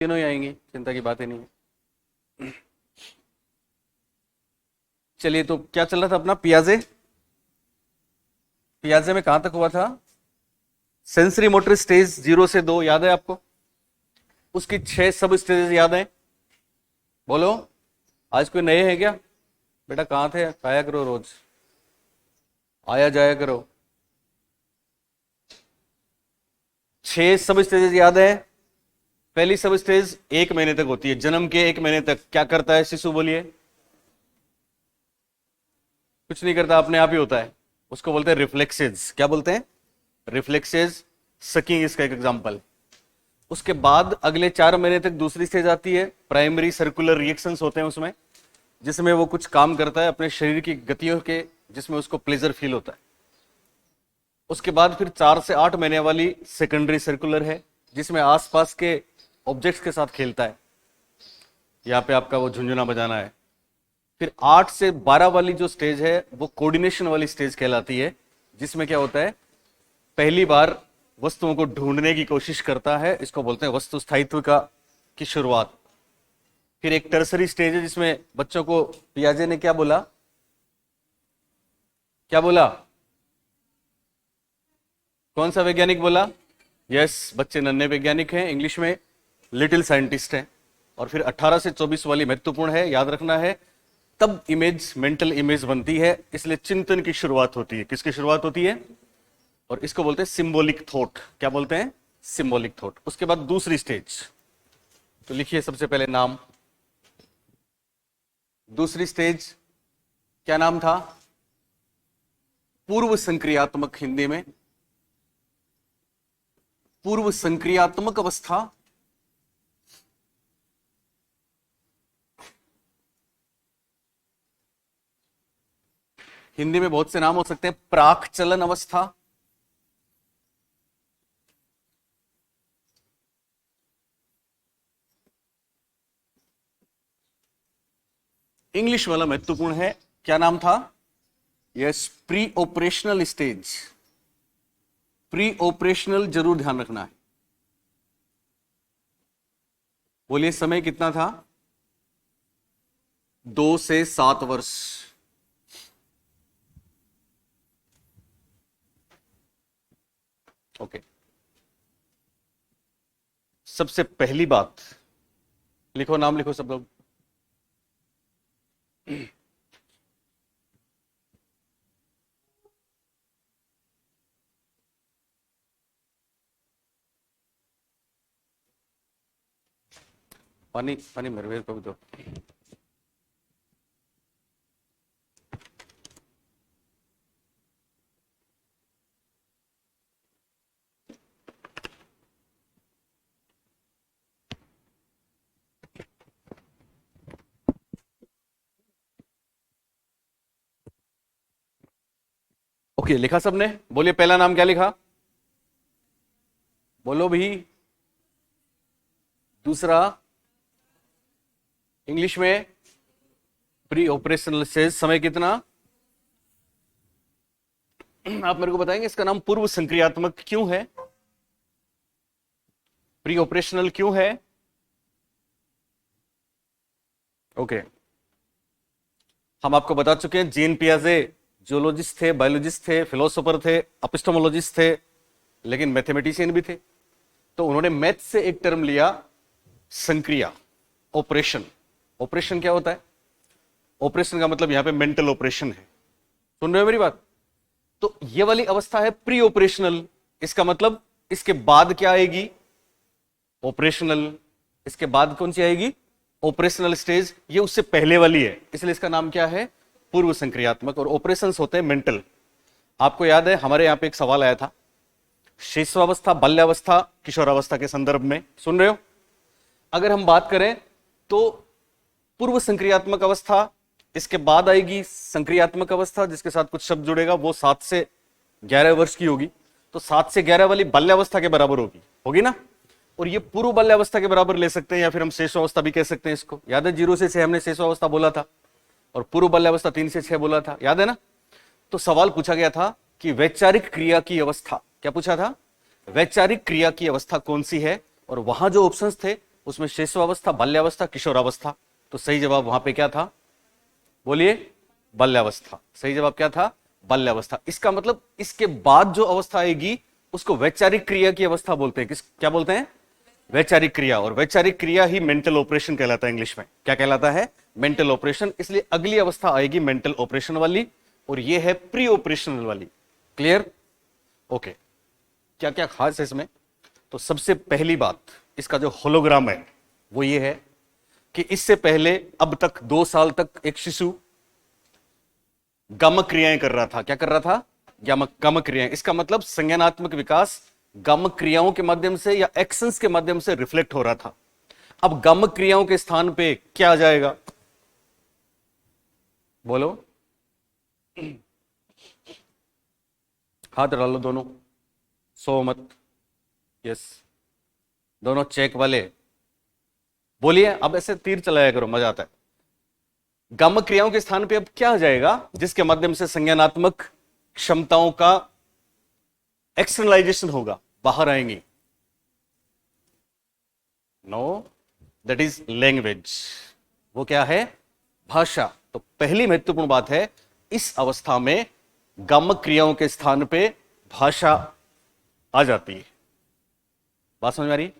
तीनों ही आएंगी, चिंता की बात ही नहीं है। चलिए, तो क्या चल रहा था अपना पियाजे। पियाजे में कहां तक हुआ था? सेंसरी मोटर स्टेज 0 से 2 याद है आपको? उसकी 6 सब स्टेजेस याद है? बोलो। आज कोई नए हैं क्या? बेटा कहाँ थे, आया करो रोज, आया जाया करो। 6 सब स्टेजेस याद है? पहली सब स्टेज 1 महीने तक होती है, जन्म के 1 महीने तक क्या करता है शिशु, बोलिए? कुछ नहीं करता, अपने आप ही होता है। उसको बोलते हैं रिफ्लेक्सेस। क्या बोलते हैं? रिफ्लेक्सेस। सकिंग इसका एक एग्जांपल। उसके बाद अगले 4 महीने तक दूसरी स्टेज आती है, प्राइमरी सर्कुलर रिएक्शंस होते हैं उसमें, जिसमें वो कुछ काम करता है अपने शरीर की गतियों के, जिसमें उसको प्लेजर फील होता है। उसके बाद फिर 4 से 8 महीने वाली सेकेंडरी सर्कुलर है, जिसमें आसपास के ऑब्जेक्ट्स के साथ खेलता है। यहाँ पे आपका वो झुंझुना बजाना है। फिर 8 से 12 वाली जो स्टेज है वो कोऑर्डिनेशन वाली स्टेज कहलाती है, जिसमें क्या होता है, पहली बार वस्तुओं को ढूंढने की कोशिश करता है। इसको बोलते हैं वस्तु स्थायित्व का की शुरुआत। फिर एक टर्सरी स्टेज है, जिसमें बच्चों को पियाजे ने क्या बोला? क्या बोला? कौन सा वैज्ञानिक बोला? यस, बच्चे नन्हे वैज्ञानिक हैं, इंग्लिश में लिटिल साइंटिस्ट हैं। और फिर 18 से 24 वाली महत्वपूर्ण है, याद रखना है। तब इमेज, मेंटल इमेज बनती है, इसलिए चिंतन की शुरुआत होती है। किसकी शुरुआत होती है? और इसको बोलते हैं सिंबॉलिक थॉट। क्या बोलते हैं? Symbolic thought. उसके बाद दूसरी स्टेज, तो लिखिए सबसे पहले नाम। दूसरी स्टेज क्या नाम था? पूर्व संक्रियात्मक, हिंदी में पूर्व संक्रियात्मक अवस्था। हिंदी में बहुत से नाम हो सकते हैं। प्राक चलन अवस्था, इंग्लिश वाला महत्वपूर्ण है। क्या नाम था? Yes, pre operational stage. Pre operational जरूर ध्यान रखना है। बोलिए समय कितना था? 2 से 7 वर्ष। ओके। सबसे पहली बात, लिखो नाम, लिखो सब लोग। पानी पानी मेरे को भी दो। ओके, लिखा सबने? बोलिए पहला नाम क्या लिखा? बोलो भी। दूसरा इंग्लिश में प्री ऑपरेशनल स्टेज, समय कितना? आप मेरे को बताएंगे इसका नाम पूर्व संक्रियात्मक क्यों है? प्री ऑपरेशनल क्यों है? ओके, हम आपको बता चुके हैं जीन पियाजे जियोलॉजिस्ट थे, बायोलॉजिस्ट थे, फिलोसोफर थे, एपिस्टेमोलॉजिस्ट थे, लेकिन मैथमेटिशियन भी थे। तो उन्होंने मैथ से एक टर्म लिया, संक्रिया, ऑपरेशन। ऑपरेशन क्या होता है? ऑपरेशन का मतलब यहां पे मेंटल ऑपरेशन है। सुन रहे हो मेरी बात? तो ये वाली अवस्था है प्री ऑपरेशनल। इसका मतलब इसके बाद क्या आएगी? ऑपरेशनल। इसके बाद कौन सी आएगी? Operational stage. ये उससे पहले वाली है, इसलिए इसका नाम क्या है? पूर्व संक्रियात्मक। और ऑपरेशंस होते हैं मेंटल। आपको याद है हमारे यहां पे एक सवाल आया था, शिशुअवस्था, बाल्यावस्था, किशोरावस्था के संदर्भ में। सुन रहे हो? अगर हम बात करें तो पूर्व संक्रियात्मक अवस्था, इसके बाद आएगी संक्रियात्मक अवस्था, जिसके साथ कुछ शब्द जुड़ेगा, वो 7 से 11 वर्ष की होगी। तो 7 से 11 वाली बाल्यावस्था के बराबर होगी, होगी ना? और ये पूर्व बाल्यावस्था के बराबर ले सकते हैं, या फिर हम शेषावस्था भी कह सकते हैं इसको। याद है 0 से 6 हमने शेषावस्था बोला था, और पूर्व बाल्यावस्था 3 से 6 बोला था, याद है ना? तो सवाल पूछा गया था कि वैचारिक क्रिया की अवस्था, क्या पूछा था? वैचारिक क्रिया की अवस्था कौन सी है? और वहां जो ऑप्शंस थे उसमें शिशुअवस्था, बाल्यावस्था, किशोरावस्था। तो सही जवाब वहां पे क्या था? बोलिए, बाल्यावस्था। सही जवाब क्या था? बाल्यावस्था। इसका मतलब इसके बाद जो अवस्था आएगी उसको वैचारिक क्रिया की अवस्था बोलते हैं। किस, क्या बोलते हैं? वैचारिक क्रिया। और वैचारिक क्रिया ही मेंटल ऑपरेशन कहलाता है इंग्लिश में। क्या कहलाता है? Mental operation. इसलिए अगली अवस्था आएगी मेंटल ऑपरेशन वाली, और ये है प्री ऑपरेशनल वाली। क्लियर? ओके। क्या क्या खास है इसमें? तो सबसे पहली बात, इसका जो होलोग्राम है वो ये है कि इससे पहले अब तक 2 साल तक एक शिशु गामक क्रियाएं कर रहा था। क्या कर रहा था? गामक क्रियाएं। इसका मतलब संज्ञानात्मक विकास गामक क्रियाओं के माध्यम से या एक्शंस के माध्यम से रिफ्लेक्ट हो रहा था। अब गामक क्रियाओं के स्थान पे क्या आ जाएगा? बोलो, हाथ डालो दोनों, सो मत। यस, दोनों चेक वाले बोलिए। अब ऐसे तीर चलाया करो, मजा आता है। गामक क्रियाओं के स्थान पे अब क्या आ जाएगा जिसके माध्यम से संज्ञानात्मक क्षमताओं का एक्सटर्नलाइजेशन होगा, बाहर आएंगी? No, that is language. वो क्या है? भाषा। तो पहली महत्वपूर्ण बात है, इस अवस्था में गामक क्रियाओं के स्थान पे भाषा आ जाती है। बात समझ में आ रही?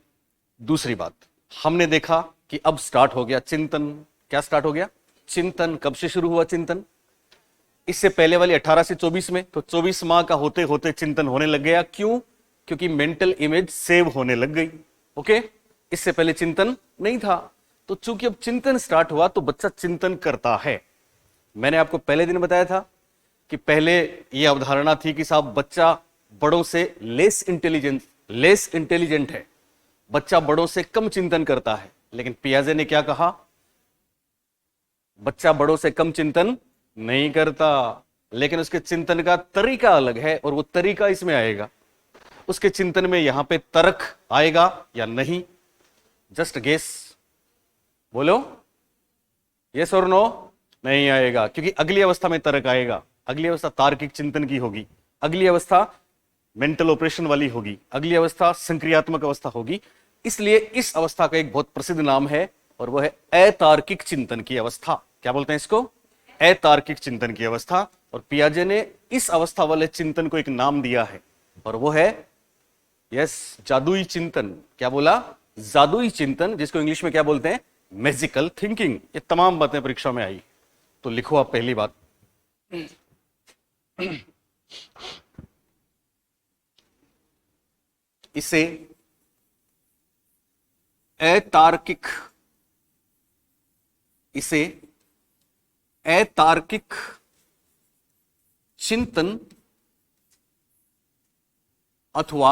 दूसरी बात, हमने देखा कि अब स्टार्ट हो गया चिंतन। क्या स्टार्ट हो गया? चिंतन। कब से शुरू हुआ चिंतन? इससे पहले वाली 18 से 24 में। तो 24 माह का होते होते चिंतन होने लग गया। क्यों? क्योंकि मेंटल इमेज सेव होने लग गई। ओके, इससे पहले चिंतन नहीं था। तो चूंकि अब चिंतन स्टार्ट हुआ तो बच्चा चिंतन करता है। मैंने आपको पहले दिन बताया था कि पहले यह अवधारणा थी कि साहब बच्चा बड़ों से लेस इंटेलिजेंट है, बच्चा बड़ों से कम चिंतन करता है। लेकिन पियाजे ने क्या कहा? बच्चा बड़ों से कम चिंतन नहीं करता, लेकिन उसके चिंतन का तरीका अलग है, और वो तरीका इसमें आएगा। उसके चिंतन में यहां पे तर्क आएगा या नहीं? जस्ट गेस, बोलो, यस और नो? नहीं आएगा, क्योंकि अगली अवस्था में तर्क आएगा। अगली अवस्था तार्किक चिंतन की होगी, अगली अवस्था मेंटल ऑपरेशन वाली होगी, अगली अवस्था संक्रियात्मक अवस्था होगी। इसलिए इस अवस्था का एक बहुत प्रसिद्ध नाम है, और वह है अतार्किक चिंतन की अवस्था। क्या बोलते हैं इसको? अतार्किक चिंतन की अवस्था। और पियाजे ने इस अवस्था वाले चिंतन को एक नाम दिया है, और वो है यस, जादुई चिंतन। क्या बोला? जादुई चिंतन, जिसको इंग्लिश में क्या बोलते हैं? Magical thinking. ये तमाम बातें परीक्षा में आई। तो लिखो आप पहली बात, इसे अतार्किक, इसे अतार्किक चिंतन अथवा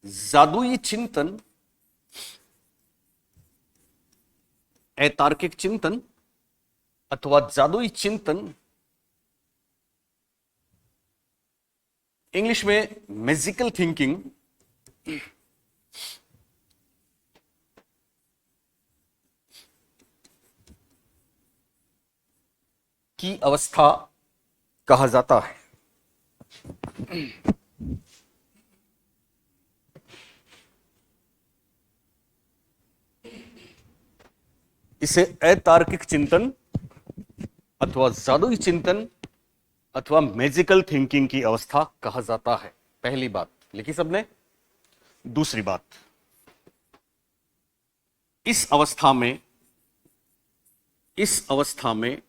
जादुई चिंतन, अतार्किक चिंतन अथवा जादुई चिंतन, इंग्लिश में मैजिकल थिंकिंग, की अवस्था कहा जाता है। इसे अतार्किक चिंतन अथवा जादुई चिंतन अथवा मैजिकल थिंकिंग की अवस्था कहा जाता है। पहली बात लिखी सबने? दूसरी बात, इस अवस्था में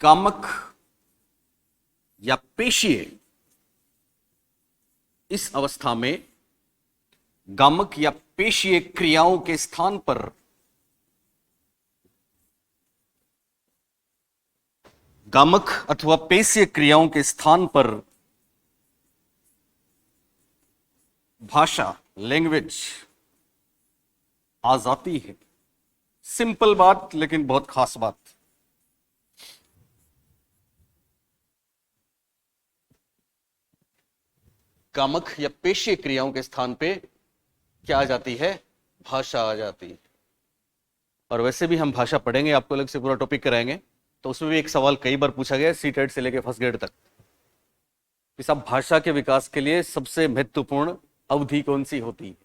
गामक या पेशीय, इस अवस्था में गामक या पेशीय क्रियाओं के स्थान पर गामक अथवा पेशीय क्रियाओं के स्थान पर भाषा, लैंग्वेज आ जाती है। सिंपल बात, लेकिन बहुत खास बात। गामक या पेशीय क्रियाओं के स्थान पे क्या आ जाती है? भाषा आ जाती है। और वैसे भी हम भाषा पढ़ेंगे, आपको अलग से पूरा टॉपिक कराएंगे, तो उसमें भी एक सवाल कई बार पूछा गया, सी टेट से लेकर फर्स्ट ग्रेड तक। कि साहब भाषा के विकास के लिए सबसे महत्वपूर्ण अवधि कौन सी होती है?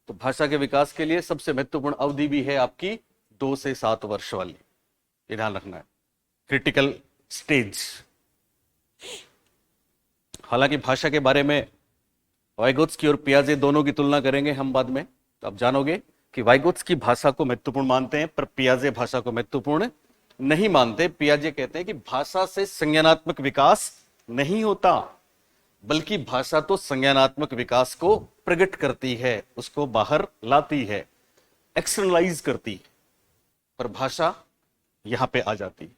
तो भाषा के विकास के लिए सबसे महत्वपूर्ण अवधि भी है आपकी 2 से 7 वर्ष वाली, ये ध्यान रखना है, क्रिटिकल स्टेज। हालांकि भाषा के बारे में वाइगोत्स्की और पियाजे दोनों की तुलना करेंगे हम बाद में, तो आप जानोगे कि वाइगोत्स्की भाषा को महत्वपूर्ण मानते हैं पर पियाजे भाषा को महत्वपूर्ण नहीं मानते। पियाजे कहते हैं कि भाषा से संज्ञानात्मक विकास नहीं होता, बल्कि भाषा तो संज्ञानात्मक विकास को प्रकट करती है, उसको बाहर लाती है, एक्सटर्नलाइज करती है, पर भाषा यहां पे आ जाती है।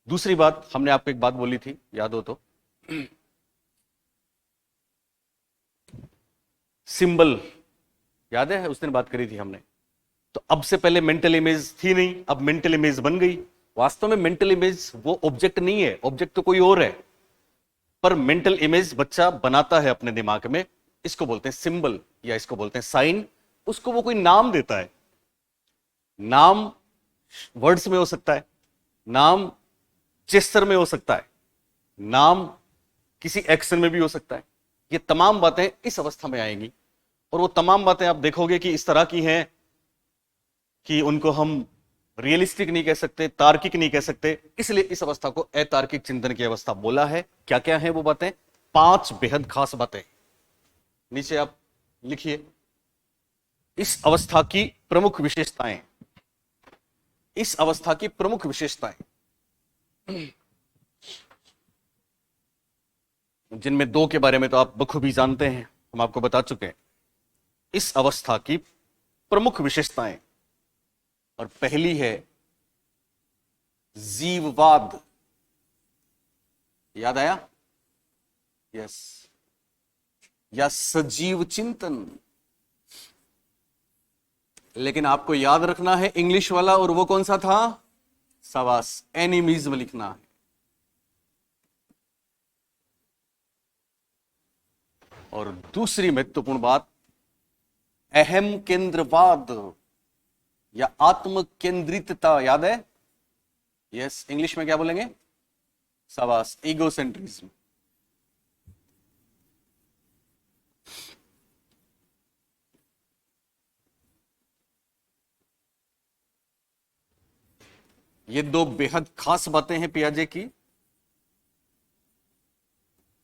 दूसरी बात, हमने आपको एक बात बोली थी, याद हो तो, सिंबल याद है, उस दिन बात करी थी हमने। तो अब से पहले मेंटल इमेज थी नहीं, अब मेंटल इमेज बन गई। वास्तव में मेंटल इमेज वो ऑब्जेक्ट नहीं है, ऑब्जेक्ट तो कोई और है, पर मेंटल इमेज बच्चा बनाता है अपने दिमाग में, इसको बोलते हैं सिंबल या इसको बोलते हैं साइन। उसको वो कोई नाम देता है, नाम वर्ड्स में हो सकता है, नाम जेस्चर में हो सकता है, नाम किसी एक्शन में भी हो सकता है। ये तमाम बातें इस अवस्था में आएंगी, और वो तमाम बातें आप देखोगे कि इस तरह की हैं कि उनको हम रियलिस्टिक नहीं कह सकते, तार्किक नहीं कह सकते, इसलिए इस अवस्था को अतार्किक चिंतन की अवस्था बोला है। क्या क्या है वो बातें? 5 बेहद खास बातें, नीचे आप लिखिए। इस अवस्था की प्रमुख विशेषताएं, इस अवस्था की प्रमुख विशेषताएं, जिनमें 2 के बारे में तो आप बखूबी जानते हैं, हम आपको बता चुके हैं। इस अवस्था की प्रमुख विशेषताएं, और पहली है जीववाद। याद आया? यस, या सजीव चिंतन। लेकिन आपको याद रखना है इंग्लिश वाला, और वो कौन सा था? शाबाश, एनिमिज्म लिखना है। और दूसरी महत्वपूर्ण बात, अहम केंद्रवाद या आत्म केंद्रितता। याद है? यस, इंग्लिश में क्या बोलेंगे? शाबाश, ईगोसेंट्रिज्म। ये 2 बेहद खास बातें हैं पियाजे की,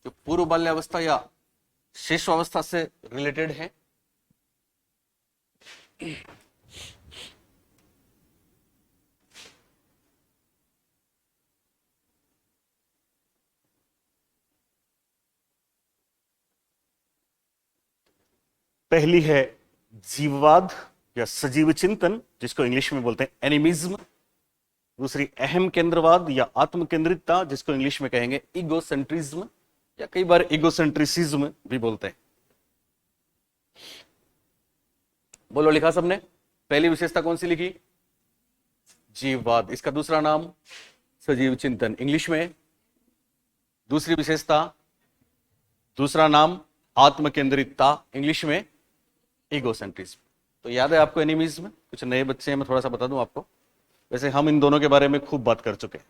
जो पूर्व बाल्यावस्था या शिशुअवस्था से रिलेटेड है। पहली है जीववाद या सजीव चिंतन, जिसको इंग्लिश में बोलते हैं एनिमिज्म। दूसरी अहम केंद्रवाद या आत्म केंद्रितता, जिसको इंग्लिश में कहेंगे ईगोसेंट्रिज्म, या कई बार ईगोसेंट्रिसिज्म भी बोलते हैं। बोलो, लिखा सबने? पहली विशेषता कौन सी लिखी? जीववाद। इसका दूसरा नाम सजीव चिंतन, इंग्लिश में। दूसरी विशेषता, दूसरा नाम आत्म केंद्रितता, इंग्लिश में ईगोसेंट्रिज्म। तो याद है आपको एनिमिज्म? कुछ नए बच्चे हैं, मैं थोड़ा सा बता दूं आपको। वैसे हम इन दोनों के बारे में खूब बात कर चुके हैं।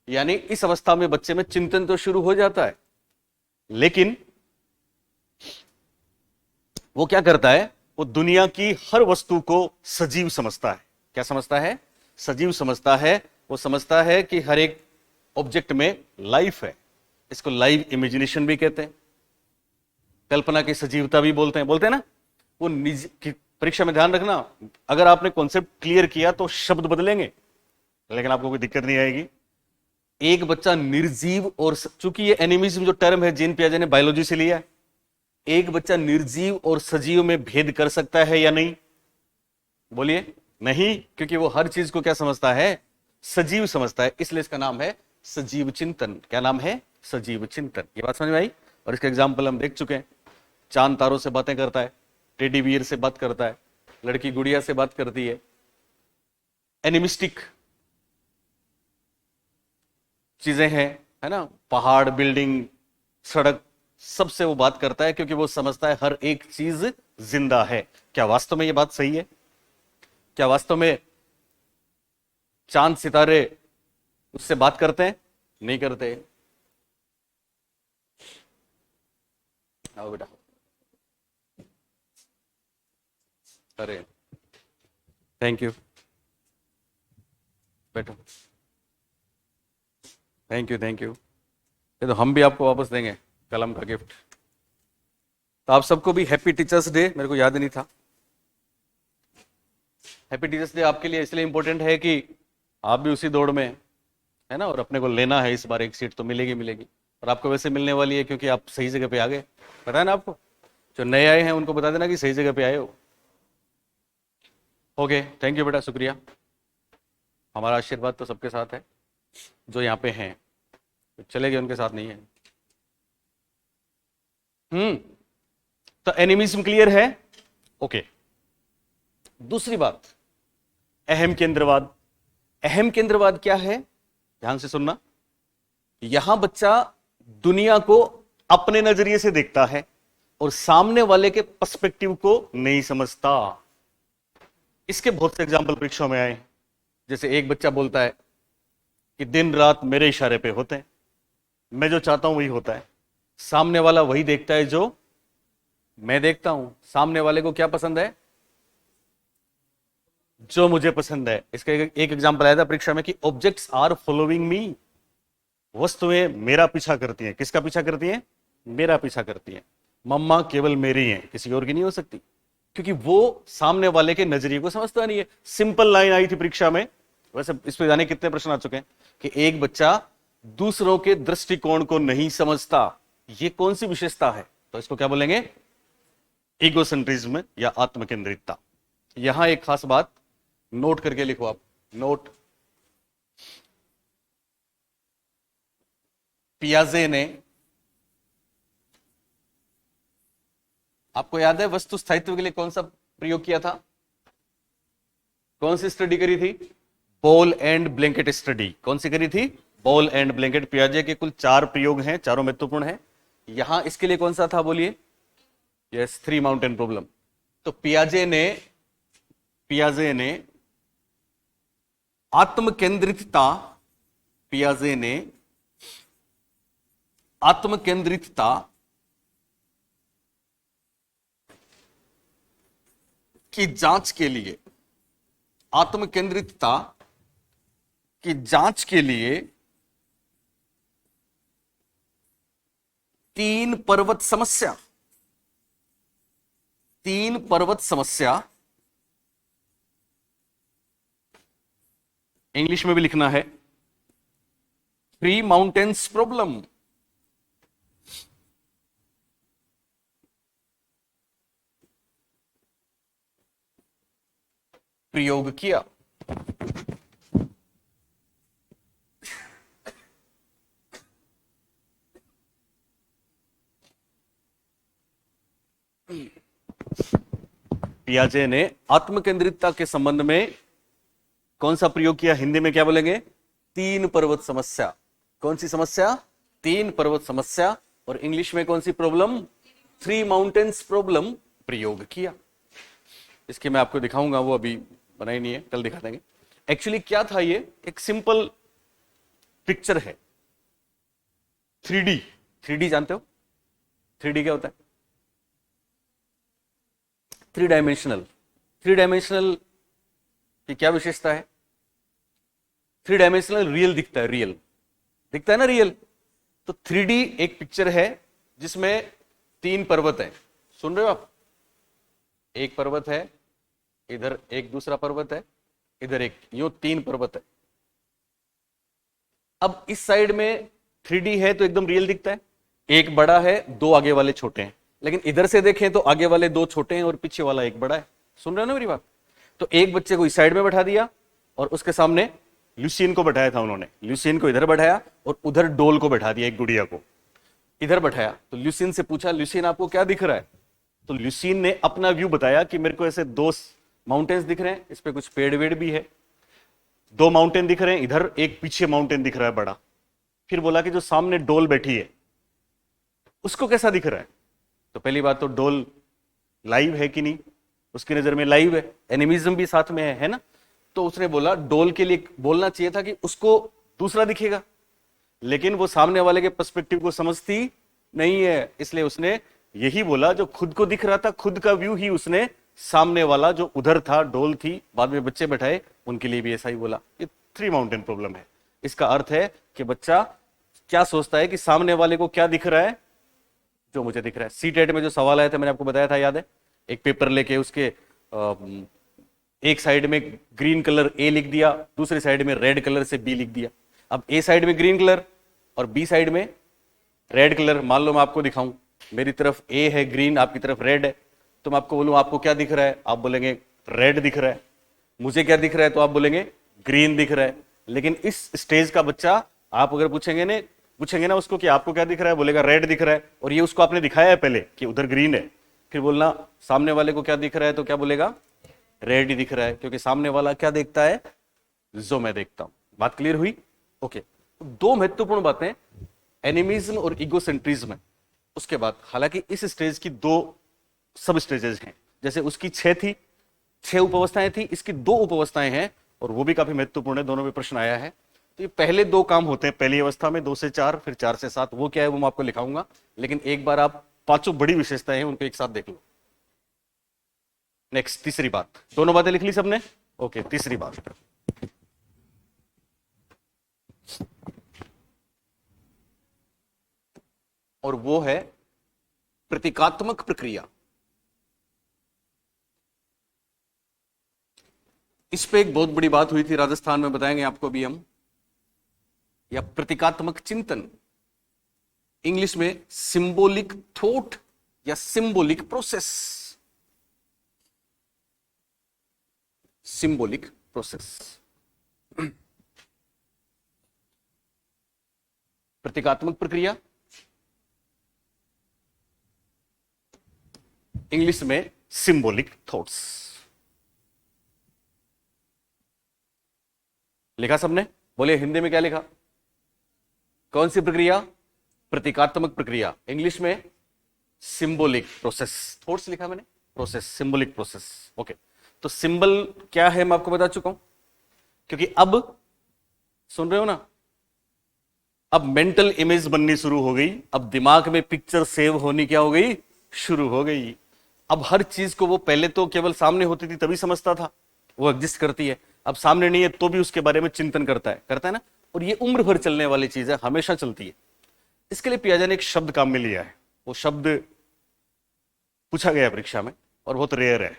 यानी इस अवस्था में बच्चे में चिंतन तो शुरू हो जाता है, लेकिन वो क्या करता है? वो दुनिया की हर वस्तु को सजीव समझता है। क्या समझता है? सजीव समझता है। वो समझता है कि हर एक ऑब्जेक्ट में लाइफ है। इसको लाइव इमेजिनेशन भी कहते हैं, कल्पना की सजीवता भी बोलते हैं ना। वो निज की परीक्षा में ध्यान रखना, अगर आपने कॉन्सेप्ट क्लियर किया तो शब्द बदलेंगे, लेकिन आपको कोई दिक्कत नहीं आएगी। एक बच्चा निर्जीव और, चूंकि ये एनिमिज्म जो टर्म है जीन पियाजे ने बायोलॉजी से लिया है, एक बच्चा निर्जीव और सजीव में भेद कर सकता है या नहीं? बोलिए, नहीं, क्योंकि वो हर चीज को क्या समझता है? सजीव समझता है। इसलिए इसका नाम है सजीव चिंतन। क्या नाम है? सजीव चिंतन। ये बात समझ में आई? और इसका एग्जाम्पल हम देख चुके हैं। चांद तारों से बातें करता है, टेडी बियर से बात करता है, लड़की गुड़िया से बात करती है। एनिमिस्टिक चीजें हैं, है ना, पहाड़, बिल्डिंग, सड़क, सबसे वो बात करता है, क्योंकि वो समझता है हर एक चीज जिंदा है। क्या वास्तव में ये बात सही है? क्या वास्तव में चांद सितारे उससे बात करते हैं? नहीं करते। आओ बेटा, अरे थैंक यू, बैठो, थैंक यू थैंक यू। ये तो हम भी आपको वापस देंगे कलम का गिफ्ट। तो आप सबको भी हैप्पी टीचर्स डे, मेरे को याद नहीं था। हैप्पी टीचर्स डे आपके लिए इसलिए इंपॉर्टेंट है कि आप भी उसी दौड़ में है ना, और अपने को लेना है इस बार एक सीट तो मिलेगी मिलेगी, और आपको वैसे मिलने वाली है क्योंकि आप सही जगह पे आ गए। पता है ना आपको, जो नए आए हैं उनको बता देना कि सही जगह पे आए हो। ओके, थैंक यू बेटा, शुक्रिया। हमारा आशीर्वाद तो सबके साथ है जो यहाँ पे हैं, चले गए उनके साथ नहीं है। तो एनिमिज्म क्लियर है। ओके, दूसरी बात, अहम केंद्रवाद। अहम केंद्रवाद क्या है, ध्यान से सुनना। यहां बच्चा दुनिया को अपने नजरिए से देखता है और सामने वाले के पर्सपेक्टिव को नहीं समझता। इसके बहुत से एग्जाम्पल परीक्षा में आए। जैसे एक बच्चा बोलता है कि दिन रात मेरे इशारे पे होते हैं, मैं जो चाहता हूं वही होता है। सामने वाला वही देखता है जो मैं देखता हूं। सामने वाले को क्या पसंद है, जो मुझे पसंद है। इसका एक एग्जांपल आया था परीक्षा में कि ऑब्जेक्ट्स आर फॉलोइंग मी, वस्तुएं मेरा पीछा करती हैं। किसका पीछा करती हैं, मेरा पीछा करती हैं। मम्मा केवल मेरी हैं, किसी और की नहीं हो सकती, क्योंकि वो सामने वाले के नजरिए को समझता नहीं है। सिंपल लाइन आई थी परीक्षा में। वैसे इस पे जाने कितने प्रश्न आ चुके हैं कि एक बच्चा दूसरों के दृष्टिकोण को नहीं समझता। ये कौन सी विशेषता है, तो इसको क्या बोलेंगे, ईगोसेंट्रिज्म या आत्मकेंद्रितता। यहां एक खास बात नोट करके लिखो आप, नोट। पियाजे ने, आपको याद है वस्तु स्थायित्व के लिए कौन सा प्रयोग किया था, कौन सी स्टडी करी थी, बॉल एंड ब्लैंकेट स्टडी। कौन सी करी थी, बॉल एंड ब्लैंकेट। पियाजे के कुल 4 प्रयोग हैं, चारों महत्वपूर्ण हैं। यहां इसके लिए कौन सा था, बोलिए, यस, 3 माउंटेन प्रॉब्लम। तो पियाजे ने आत्मकेंद्रितता, पियाजे ने आत्मकेंद्रितता की जांच के लिए, आत्मकेंद्रितता की जांच के लिए 3 पर्वत समस्या, 3 पर्वत समस्या, इंग्लिश में भी लिखना है 3 माउंटेन्स प्रॉब्लम, प्रयोग किया। पियाजे ने आत्मकेंद्रितता के संबंध में कौन सा प्रयोग किया, हिंदी में क्या बोलेंगे, 3 पर्वत समस्या। कौन सी समस्या, 3 पर्वत समस्या। और इंग्लिश में कौन सी प्रॉब्लम, 3 माउंटेन्स प्रॉब्लम प्रयोग किया। इसके मैं आपको दिखाऊंगा, वो अभी बनाई नहीं है, कल दिखा देंगे। एक्चुअली क्या था, ये एक सिंपल पिक्चर है। 3D जानते हो, 3D क्या होता है, 3 डायमेंशनल। 3 डायमेंशनल की क्या विशेषता है, 3 डायमेंशनल रियल दिखता है, रियल दिखता है ना, रियल। तो 3D एक पिक्चर है जिसमें 3 पर्वत है। सुन रहे हो आप, एक पर्वत है, इधर एक दूसरा पर्वत है, इधर एक, यूं 3 पर्वत है। अब इस साइड में 3D है तो एकदम रियल दिखता है, एक बड़ा है, 2 आगे वाले छोटे हैं। लेकिन इधर से देखें तो आगे वाले 2 छोटे हैं और पीछे वाला एक बड़ा है। सुन रहे हो ना मेरी बात। तो एक बच्चे को इस साइड में बैठा दिया और उसके सामने ल्यूसीन को बैठाया था उन्होंने। ल्यूसीन को इधर बैठाया और उधर डोल को बैठा दिया, एक गुड़िया को इधर बैठाया। तो ल्यूसीन से पूछा, ल्यूसीन आपको क्या दिख रहा है। तो ल्यूसीन ने अपना व्यू बताया कि मेरे को ऐसे 2 माउंटेन्स दिख रहे हैं, इस पे कुछ पेड़ वेड़ भी है, 2 माउंटेन दिख रहे हैं, इधर एक पीछे माउंटेन दिख रहा है बड़ा। फिर बोला कि जो सामने डोल बैठी है उसको कैसा दिख रहा है। तो पहली बात तो डोल लाइव है कि नहीं, उसकी नजर में लाइव है, एनिमिज्म भी साथ में है ना। तो उसने बोला डोल के लिए बोलना चाहिए था कि उसको दूसरा दिखेगा, लेकिन वो सामने वाले के पर्सपेक्टिव को समझती नहीं है, इसलिए उसने यही बोला, जो खुद को दिख रहा था, खुद का व्यू ही उसने सामने वाला जो उधर था, डोल थी, बाद में बच्चे बैठाए, उनके लिए भी ऐसा ही बोला। ये थ्री माउंटेन प्रॉब्लम है। इसका अर्थ है कि बच्चा क्या सोचता है कि सामने वाले को क्या दिख रहा है, जो मुझे दिख रहा है। सी टेट में जो सवाल आए थे मैंने आपको बताया था, याद है? एक पेपर लेके उसके एक साइड में ग्रीन कलर ए लिख दिया, दूसरी साइड में रेड कलर से बी लिख दिया। अब ए साइड में ग्रीन कलर और बी साइड में रेड कलर। मान लो मैं आपको दिखाऊं, मेरी तरफ ए है ग्रीन, आपकी तरफ रेड है, तो मैं आपको बोलूं आपको क्या दिख रहा है, आप बोलेंगे रेड दिख रहा है। मुझे क्या दिख रहा है, तो आप बोलेंगे ग्रीन दिख रहा है। लेकिन इस स्टेज का बच्चा, आप अगर पूछेंगे ना उसको कि आपको क्या दिख रहा है, बोलेगा रेड दिख रहा है। और ये उसको आपने दिखाया है पहले कि उधर ग्रीन है, फिर बोलना सामने वाले को क्या दिख रहा है, तो क्या बोलेगा रेड ही दिख रहा है, क्योंकि सामने वाला क्या देखता है, जो मैं देखता हूं। बात क्लियर हुई? ओके। दो महत्वपूर्ण बातें, एनिमिज्म और इगोसेंट्रिज्म। उसके बाद हालांकि इस स्टेज की दो सब स्टेजेस हैं, जैसे उसकी 6 उपावस्थाएं थी, इसकी 2 उपावस्थाएं हैं, और वो भी काफी महत्वपूर्ण है, दोनों में प्रश्न आया है। तो ये पहले 2 काम होते हैं पहली अवस्था में, 2 से 4, फिर 4 से 7। वो क्या है वो मैं आपको लिखाऊंगा, लेकिन एक बार आप 5 बड़ी विशेषताएं हैं उनको एक साथ देख लो। नेक्स्ट, तीसरी बात। दोनों बातें लिख ली सबने? ओके, तीसरी बात, और वो है प्रतीकात्मक प्रक्रिया। इस पे एक बहुत बड़ी बात हुई थी राजस्थान में, बताएंगे आपको भी हम। या प्रतीकात्मक चिंतन, इंग्लिश में सिंबॉलिक थॉट या सिंबॉलिक प्रोसेस। सिंबॉलिक प्रोसेस, प्रतीकात्मक प्रक्रिया, इंग्लिश में सिंबॉलिक थॉट्स। लिखा सबने? बोलिए हिंदी में क्या लिखा? कौन सी प्रक्रिया? प्रतीकात्मक प्रक्रिया, इंग्लिश में सिंबॉलिक प्रोसेस। थॉट्स लिखा मैंने, प्रोसेस, सिंबॉलिक प्रोसेस। ओके, तो सिंबल क्या है मैं आपको बता चुका हूं, क्योंकि अब सुन रहे हो ना, अब मेंटल इमेज बननी शुरू हो गई, अब दिमाग में पिक्चर सेव होनी क्या हो गई, शुरू हो गई। अब हर चीज को वो पहले तो केवल सामने होती थी तभी समझता था, वो एग्जिस्ट करती है। अब सामने नहीं है तो भी उसके बारे में चिंतन करता है ना। और ये उम्र भर चलने वाली चीज है, हमेशा चलती है। इसके लिए पियाजे ने एक शब्द काम में लिया है, वो शब्द पूछा गया परीक्षा में और बहुत रेयर है।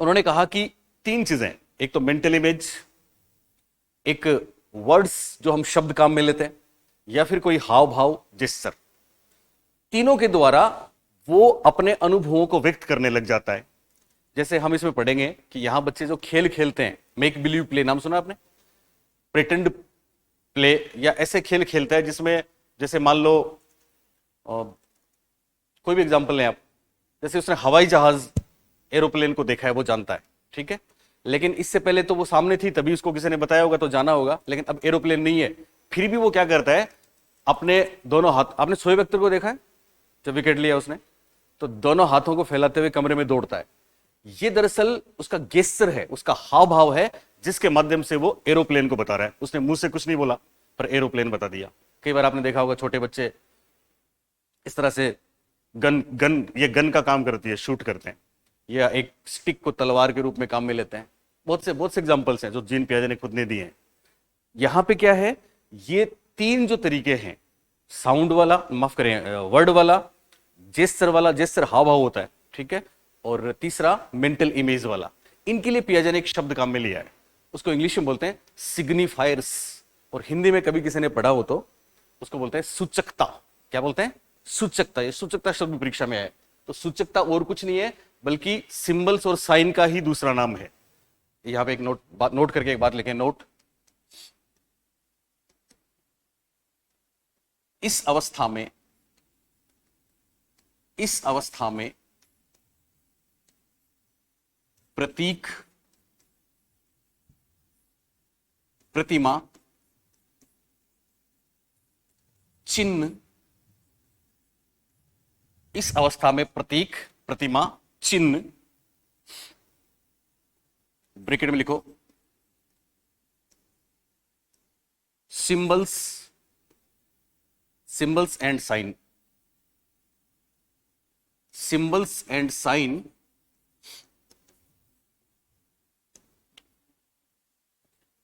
उन्होंने कहा कि 3 चीजें, एक तो मेंटल इमेज, एक वर्ड्स जो हम शब्द काम में लेते हैं, या फिर कोई हाव भाव, जेस्चर, तीनों के द्वारा वो अपने अनुभवों को व्यक्त करने लग जाता है। जैसे हम इसमें पढ़ेंगे कि यहां बच्चे जो खेल खेलते हैं, मेक बिलीव प्ले, नाम सुना आपने? प्रिटेंड प्ले, या ऐसे खेल खेलता है जिसमें, जैसे मान लो कोई भी एग्जांपल लें आप, जैसे उसने हवाई जहाज, एरोप्लेन को देखा है, वो जानता है, ठीक है। लेकिन इससे पहले तो वो सामने थी, तभी उसको किसी ने बताया होगा तो जाना होगा। लेकिन अब एरोप्लेन नहीं है, फिर भी वो क्या करता है, अपने दोनों हाथ, आपने शोएब अख्तर को देखा है जब विकेट लिया उसने, तो दोनों हाथों को फैलाते हुए कमरे में दौड़ता है। ये दरअसल उसका गेस्चर है, उसका हाव भाव है, जिसके माध्यम से वो एरोप्लेन को बता रहा है। उसने मुंह से कुछ नहीं बोला, पर एरोप्लेन बता दिया। कई बार आपने देखा होगा छोटे बच्चे इस तरह से ये गन का काम करती है, शूट करते हैं, या एक स्टिक को तलवार के रूप में काम में लेते हैं। बहुत से एग्जांपल्स हैं जो जीन पियाजे ने खुद ने दिए हैं। यहां पे क्या है, ये 3 जो तरीके हैं, साउंड वाला, माफ करें, वर्ड वाला, जेस्चर वाला, जेस्चर हाव भाव होता है, ठीक है, और तीसरा मेंटल इमेज वाला, इनके लिए पियाजे ने एक शब्द काम में लिया है, उसको इंग्लिश में बोलते हैं सिग्निफायर्स, और हिंदी में कभी किसी ने पढ़ा हो तो उसको बोलते हैं सूचकता। क्या बोलते हैं? सूचकता। ये सूचकता शब्द परीक्षा में है। तो सूचकता और कुछ नहीं है बल्कि सिंबल्स और साइन का ही दूसरा नाम है। यहां पे एक नोट करके एक बात लिखें, नोट। इस अवस्था में प्रतीक, प्रतिमा, चिन्ह, इस अवस्था में प्रतीक, प्रतिमा, चिन्ह, ब्रैकेट में लिखो symbols and sign, symbols and sign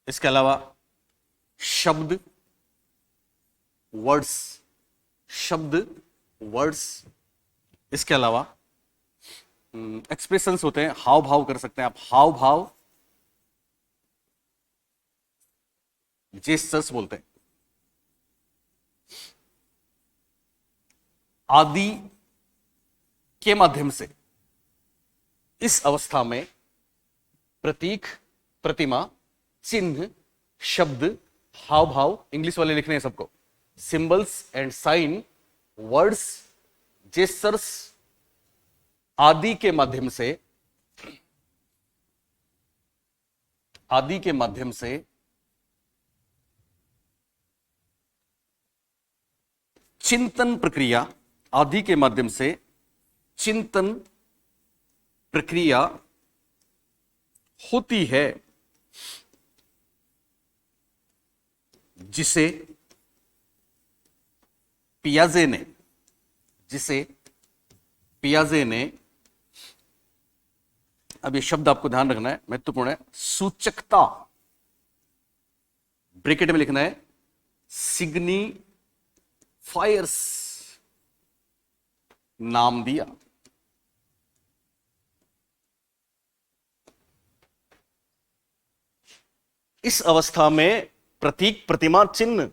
इसके अलावा शब्द वर्ड्स, शब्द वर्ड्स, इसके अलावा एक्सप्रेशंस होते हैं, हाव भाव कर सकते हैं आप, हाव भाव जेस्चर्स बोलते हैं। आदि के माध्यम से इस अवस्था में प्रतीक, प्रतिमा, चिन्ह, शब्द, हाव भाव, इंग्लिश वाले लिखने हैं सबको, symbols and sign, words, gestures आदि के माध्यम से, आदि के माध्यम से चिंतन प्रक्रिया, आदि के माध्यम से चिंतन प्रक्रिया होती है, जिसे पियाजे ने, जिसे पियाजे ने, अब ये शब्द आपको ध्यान रखना है, महत्वपूर्ण है, सूचकता, ब्रैकेट में लिखना है, सिग्निफायर्स नाम दिया। इस अवस्था में प्रतीक, प्रतिमा, चिन्ह,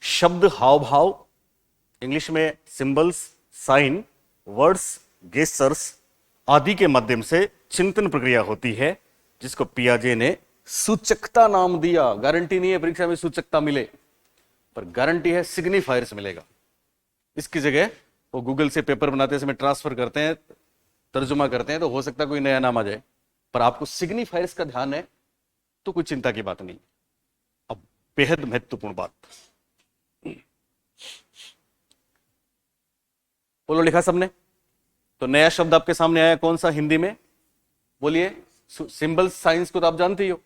शब्द, हाव भाव, इंग्लिश में सिंबल्स, साइन, वर्ड्स, गेस्चर्स आदि के माध्यम से चिंतन प्रक्रिया होती है, जिसको पियाजे ने सूचकता नाम दिया। गारंटी नहीं है परीक्षा में सूचकता मिले, पर गारंटी है सिग्निफायर्स मिलेगा। इसकी जगह वो गूगल से पेपर बनाते समय ट्रांसफर करते हैं, तर्जुमा करते हैं, तो हो सकता है कोई नया नाम आ जाए, पर आपको सिग्निफायर्स का ध्यान है तो कोई चिंता की बात नहीं। अब बेहद महत्वपूर्ण बात, बोलो लिखा सबने? तो नया शब्द आपके सामने आया, कौन सा? हिंदी में बोलिए। सिंबल्स साइंस को तो आप जानते ही हो,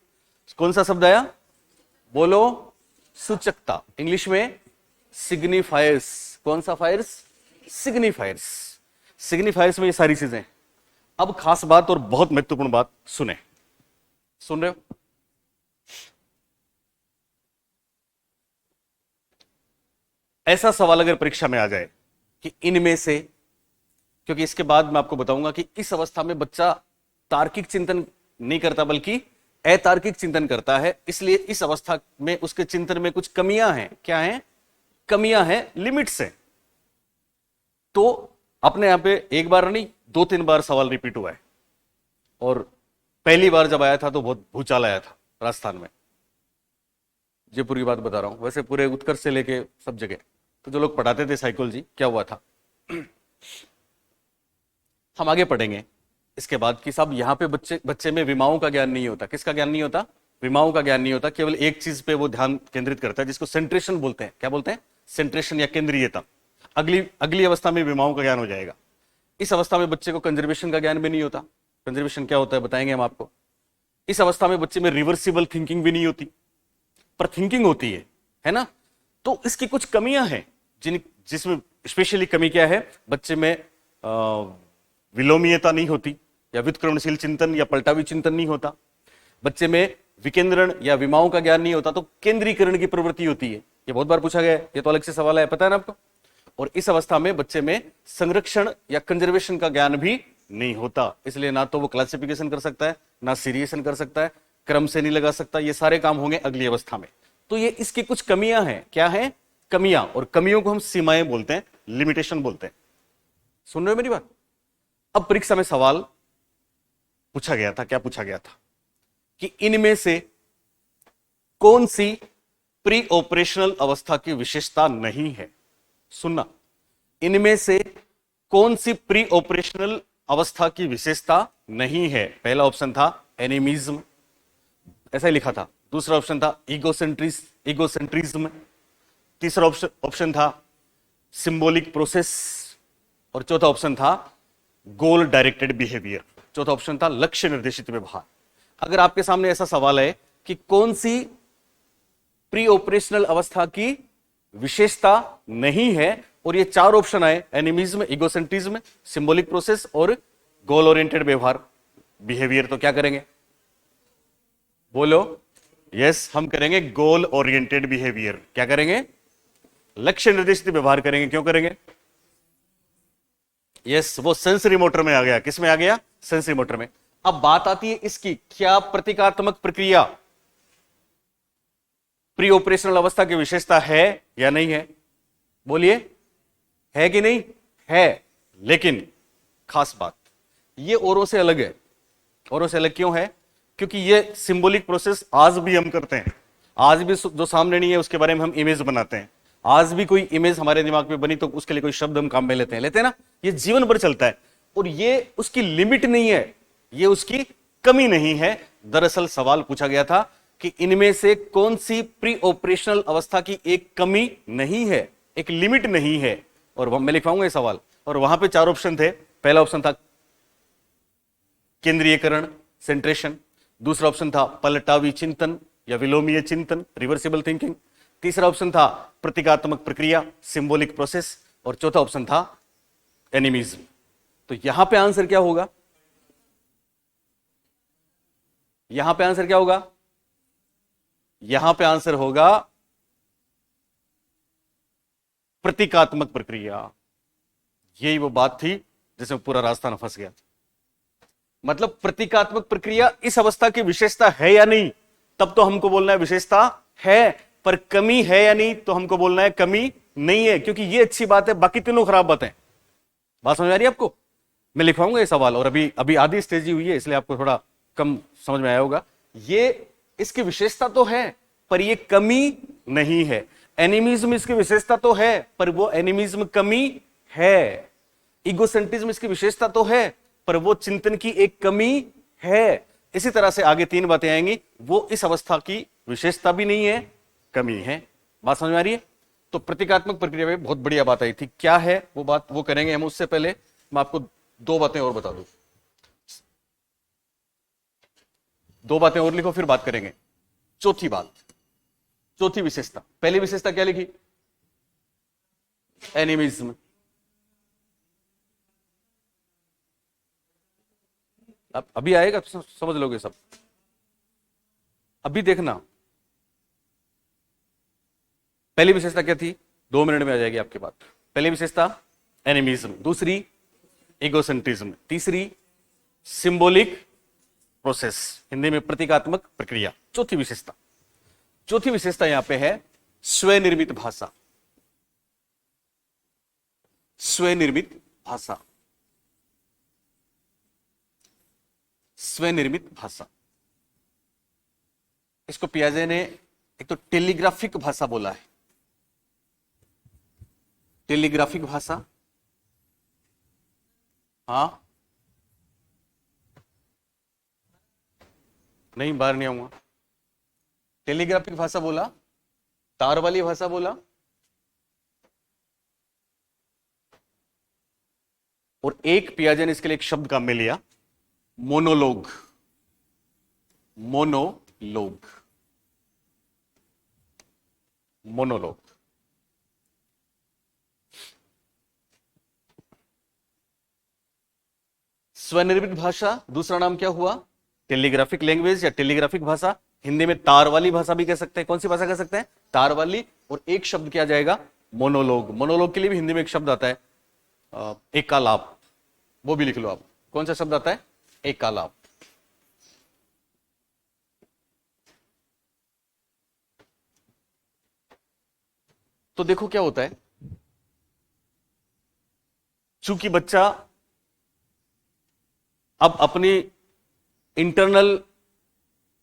कौन सा शब्द आया? बोलो। सूचकता। इंग्लिश में सिग्निफायर्स। कौन सा फायर्स? सिग्निफायर्स। सिग्निफायर्स में ये सारी चीजें। अब खास बात और बहुत महत्वपूर्ण बात सुने, सुन रहे हो? ऐसा सवाल अगर परीक्षा में आ जाए कि इनमें से, क्योंकि इसके बाद मैं आपको बताऊंगा कि इस अवस्था में बच्चा तार्किक चिंतन नहीं करता बल्कि अतार्किक चिंतन करता है, इसलिए इस अवस्था में उसके चिंतन में कुछ कमियां हैं। क्या हैं? कमियां हैं, लिमिट्स हैं। तो अपने यहां पे एक बार नहीं 2-3 बार सवाल रिपीट हुआ है, और पहली बार जब आया था तो बहुत भूचाल आया था राजस्थान में। जयपुर की बात बता रहा हूं, वैसे पूरे उत्कर्ष से लेके सब जगह। तो जो लोग पढ़ाते थे साइकोलॉजी, क्या हुआ था हम आगे पढ़ेंगे इसके बाद कि साहब यहां पे बच्चे में विमाओं का ज्ञान नहीं होता। किसका ज्ञान नहीं होता? विमाओं का ज्ञान नहीं होता। केवल एक चीज पे वो ध्यान केंद्रित करता है, जिसको सेंट्रेशन बोलते हैं। क्या बोलते हैं? सेंट्रेशन या केंद्रीयता। अगली अवस्था में विमाओं का ज्ञान हो जाएगा। इस अवस्था में बच्चे को कंजर्वेशन का ज्ञान भी नहीं होता। कंजर्वेशन क्या होता है बताएंगे हम आपको। इस अवस्था में बच्चे में रिवर्सिबल थिंकिंग भी नहीं होती, पर थिंकिंग होती है ना? तो इसकी कुछ कमियां हैं, जिसमें स्पेशली कमी क्या है? बच्चे में विलोमीयता नहीं होती, या व्युत्क्रमणशील चिंतन या पलटावी चिंतन नहीं होता। बच्चे में विकेंद्रण या विमाओं का ज्ञान नहीं होता, तो केंद्रीकरण की प्रवृत्ति होती है। ये बहुत बार पूछा गया है, ये तो अलग से सवाल है, पता है ना आपको। और इस अवस्था में बच्चे में संरक्षण या कंजर्वेशन का ज्ञान भी नहीं होता, इसलिए ना तो वो क्लासिफिकेशन कर सकता है, ना सीरिएशन कर सकता है, क्रम से नहीं लगा सकता। ये सारे काम होंगे अगली अवस्था में। तो ये इसकी कुछ कमियां हैं। क्या है? कमियां। और कमियों को हम सीमाएं बोलते हैं, लिमिटेशन बोलते हैं। सुन रहे हो मेरी बात? अब परीक्षा में सवाल पूछा गया था, क्या पूछा गया था कि इनमें से कौन सी प्री ऑपरेशनल अवस्था की विशेषता नहीं है? सुनना, इनमें से कौन सी प्री ऑपरेशनल अवस्था की विशेषता नहीं है? पहला ऑप्शन था एनिमिज्म, ऐसा ही लिखा था। दूसरा ऑप्शन था इगोसेंट्रिज्म। तीसरा ऑप्शन था सिंबॉलिक प्रोसेस, और चौथा ऑप्शन था गोल डायरेक्टेड बिहेवियर। चौथा ऑप्शन था लक्ष्य निर्देशित व्यवहार। अगर आपके सामने ऐसा सवाल है कि कौन सी प्री ऑपरेशनल अवस्था की विशेषता नहीं है। और ये चार ऑप्शन आए, एनिमिज्म, इगोसेंट्रिज्म, सिंबॉलिक प्रोसेस और गोल ओरिएंटेड व्यवहार बिहेवियर, तो क्या करेंगे बोलो? यस, हम करेंगे गोल ओरिएंटेड बिहेवियर। क्या करेंगे? लक्ष्य निर्देशित व्यवहार करेंगे। क्यों करेंगे? यस, वो सेंसरी मोटर में आ गया। किस में आ गया? सेंसरी मोटर में। अब बात आती है इसकी, क्या प्रतीकात्मक प्रक्रिया प्री ऑपरेशनल अवस्था की विशेषता है या नहीं है? बोलिए, है कि नहीं है? लेकिन खास बात, ये औरों से अलग है। औरों से अलग क्यों है? क्योंकि ये सिंबॉलिक प्रोसेस आज भी हम करते हैं। आज भी जो सामने नहीं है उसके बारे में हम इमेज बनाते हैं। आज भी कोई इमेज हमारे दिमाग में बनी तो उसके लिए कोई शब्द हम काम में लेते हैं ना। ये जीवन भर चलता है और ये उसकी लिमिट नहीं है, ये उसकी कमी नहीं है। दरअसल सवाल पूछा गया था कि इनमें से कौन सी प्री ऑपरेशनल अवस्था की एक कमी नहीं है, एक लिमिट नहीं है। और मैं लिखवाऊंगा ये सवाल। और वहां पे चार ऑप्शन थे। पहला ऑप्शन था केंद्रीयकरण, सेंट्रेशन। दूसरा ऑप्शन था पलटावी चिंतन या विलोमीय चिंतन, रिवर्सिबल थिंकिंग। तीसरा ऑप्शन था प्रतीकात्मक प्रक्रिया, सिंबॉलिक प्रोसेस। और चौथा ऑप्शन था एनिमिज्म। तो यहां पे आंसर क्या होगा? यहां पे आंसर क्या होगा? यहां पे आंसर होगा प्रतीकात्मक प्रक्रिया। यही वो बात थी जिसमें पूरा राजस्थान फंस गया। मतलब प्रतीकात्मक प्रक्रिया इस अवस्था की विशेषता है या नहीं, तब तो हमको बोलना है विशेषता है। पर कमी है या नहीं, तो हमको बोलना है कमी नहीं है। क्योंकि ये अच्छी बात है, बाकी तीनों खराब बातें। बात समझ आ रही है आपको? मैं लिखवाऊंगा ये सवाल। और अभी आधी स्टेज ही हुई है, इसलिए आपको थोड़ा कम समझ में आया होगा। ये इसकी विशेषता तो है पर ये कमी नहीं है। एनिमिज्म इसकी विशेषता तो है पर वो एनिमिज्म कमी है। इगोसेंट्रिज्म इसकी विशेषता तो है पर वो चिंतन की एक कमी है। इसी तरह से आगे तीन बातें आएंगी, वो इस अवस्था की विशेषता भी नहीं है, कमी है। बात समझ में आ रही है? तो प्रतीकात्मक प्रक्रिया में बहुत बढ़िया बात आई थी। क्या है वो बात, वो करेंगे हम। उससे पहले मैं आपको दो बातें और बता दूं। दो बातें और लिखो, फिर बात करेंगे। चौथी बात, चौथी विशेषता। पहली विशेषता क्या लिखी? एनिमिज्म। अब अभी आएगा, समझ लोगे सब। अभी देखना, पहली विशेषता क्या थी? 2 मिनट में आ जाएगी आपके बात। पहली विशेषता एनिमिज्म, दूसरी इगोसेंट्रिज्म, तीसरी सिंबॉलिक प्रोसेस, हिंदी में प्रतीकात्मक प्रक्रिया। चौथी विशेषता, चौथी विशेषता यहां पे है स्वनिर्मित भाषा। स्वनिर्मित भाषा, स्वनिर्मित भाषा। इसको पियाजे ने एक तो टेलीग्राफिक भाषा बोला है। टेलीग्राफिक भाषा, हाँ नहीं, बाहर नहीं आऊंगा। टेलीग्राफिक भाषा बोला, तार वाली भाषा बोला, और एक पियाजे ने इसके लिए एक शब्द काम में लिया, मोनोलॉग। Monologue, monologue. स्वनिर्मित भाषा, दूसरा नाम क्या हुआ? टेलीग्राफिक लैंग्वेज या टेलीग्राफिक भाषा। हिंदी में तार वाली भाषा भी कह सकते हैं। कौन सी भाषा कह सकते हैं? तार वाली। और एक शब्द क्या जाएगा? मोनोलॉग। मोनोलॉग के लिए भी हिंदी में एक शब्द आता है, एकालाप। वो भी लिख लो आप। कौन सा शब्द आता है? एकालाप। तो देखो क्या होता है, चूंकि बच्चा अब अपनी इंटरनल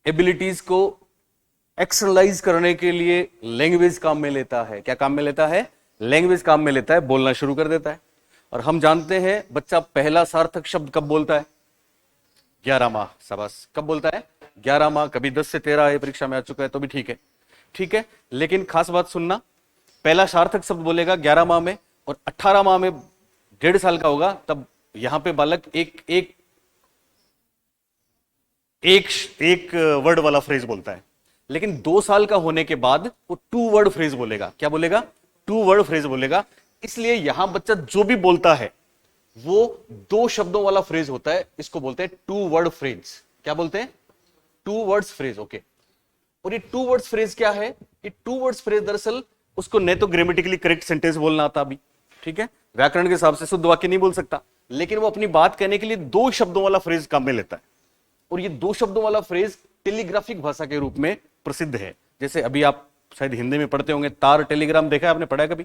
एबिलिटीज को एक्सटर्नलाइज करने के लिए लैंग्वेज काम में लेता है। क्या काम में लेता है? लैंग्वेज काम में लेता है, बोलना शुरू कर देता है। और हम जानते हैं बच्चा पहला सार्थक शब्द कब बोलता है? 11 माह। शाबाश। कब बोलता है? 11 माह। कभी 10 से 13 है, परीक्षा में आ चुका है तो भी ठीक है, ठीक है। लेकिन खास बात सुनना, पहला सार्थक शब्द बोलेगा 11 माह में, और 18 माह में 1.5 साल का होगा तब यहां पे बालक एक वर्ड वाला फ्रेज बोलता है। लेकिन 2 साल का होने के बाद वो 2 वर्ड फ्रेज बोलेगा। क्या बोलेगा? टू वर्ड फ्रेज बोलेगा। इसलिए यहां बच्चा जो भी बोलता है वो दो शब्दों वाला फ्रेज होता है, इसको बोलते हैं टू वर्ड फ्रेज। क्या बोलते हैं? Two words phrase. ओके, और ये टू वर्ड्स फ्रेज क्या है? ये टू वर्ड्स फ्रेज दरअसल उसको न तो ग्रामेटिकली करेक्ट सेंटेंस बोलना आता अभी, ठीक है, व्याकरण के हिसाब से शुद्ध वाक्य नहीं बोल सकता, लेकिन वो अपनी बात कहने के लिए दो शब्दों वाला फ्रेज काम में लेता है। और ये दो शब्दों वाला फ्रेज टेलीग्राफिक भाषा के रूप में प्रसिद्ध है। जैसे अभी आप शायद हिंदी में पढ़ते होंगे, तार टेलीग्राम देखा है आपने, पढ़ा है कभी?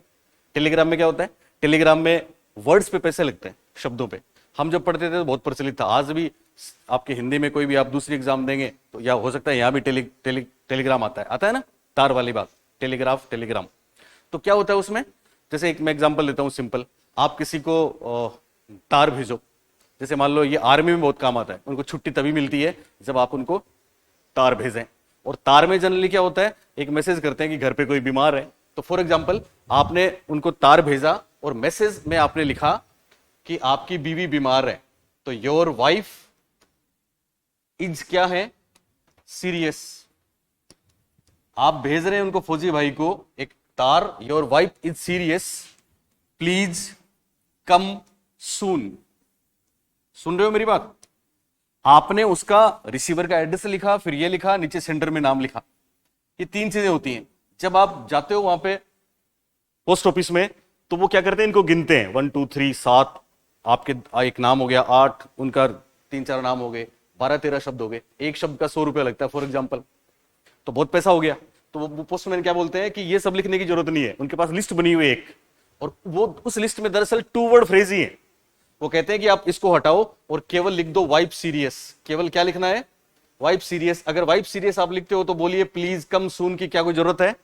टेलीग्राम में क्या होता है? टेलीग्राम में वर्ड्स पे पैसे लगते हैं, शब्दों पे। हम जब पढ़ते थे तो बहुत प्रचलित था। आज भी आपके हिंदी में कोई भी आप दूसरी एग्जाम देंगे तो या हो सकता है यहां भी टेलीग्राम आता है ना, तार वाली बात, टेलीग्राफ, टेलीग्राम। तो क्या होता है उसमें? जैसे एक मैं एग्जांपल देता हूं सिंपल, आप किसी को तार भेजो, जैसे मान लो ये आर्मी में बहुत काम आता है, उनको छुट्टी तभी मिलती है जब आप उनको तार भेजें। और तार में जनरली क्या होता है, एक मैसेज करते हैं कि घर पे कोई बीमार है। तो फॉर एग्जांपल आपने उनको तार भेजा और मैसेज में आपने लिखा कि आपकी बीवी बीमार है, तो योर वाइफ इज क्या है? सीरियस। आप भेज रहे हैं उनको, फौजी भाई को, एक तार, your wife is serious, please come soon. सुन रहे हो मेरी बात? आपने उसका रिसीवर का एड्रेस लिखा, फिर ये लिखा, नीचे सेंटर में नाम लिखा। ये तीन चीजें होती हैं। जब आप जाते हो वहां पे पोस्ट ऑफिस में, तो वो क्या करते हैं, इनको गिनते हैं, 1 2 3 7, आपके एक नाम हो गया, 8 उनका 3 4 नाम हो गए, 12 13 शब्द हो गए, एक शब्द का 100 रुपया लगता है फॉर एग्जाम्पल, तो बहुत पैसा हो गया। तो वो पोस्टमैन क्या बोलते हैं कि ये सब लिखने की जरूरत नहीं है, उनके पास लिस्ट बनी हुई है एक, और वो उस लिस्ट में दरअसल टू वर्ड फ्रेज ही है। वो कहते हैं कि आप इसको हटाओ और केवल लिख दो वाइफ सीरियस। केवल क्या लिखना है? Wife serious. अगर वाइफ सीरियस आप लिखते हो तो बोलिए प्लीज कम सून की क्या कोई जरूरत है?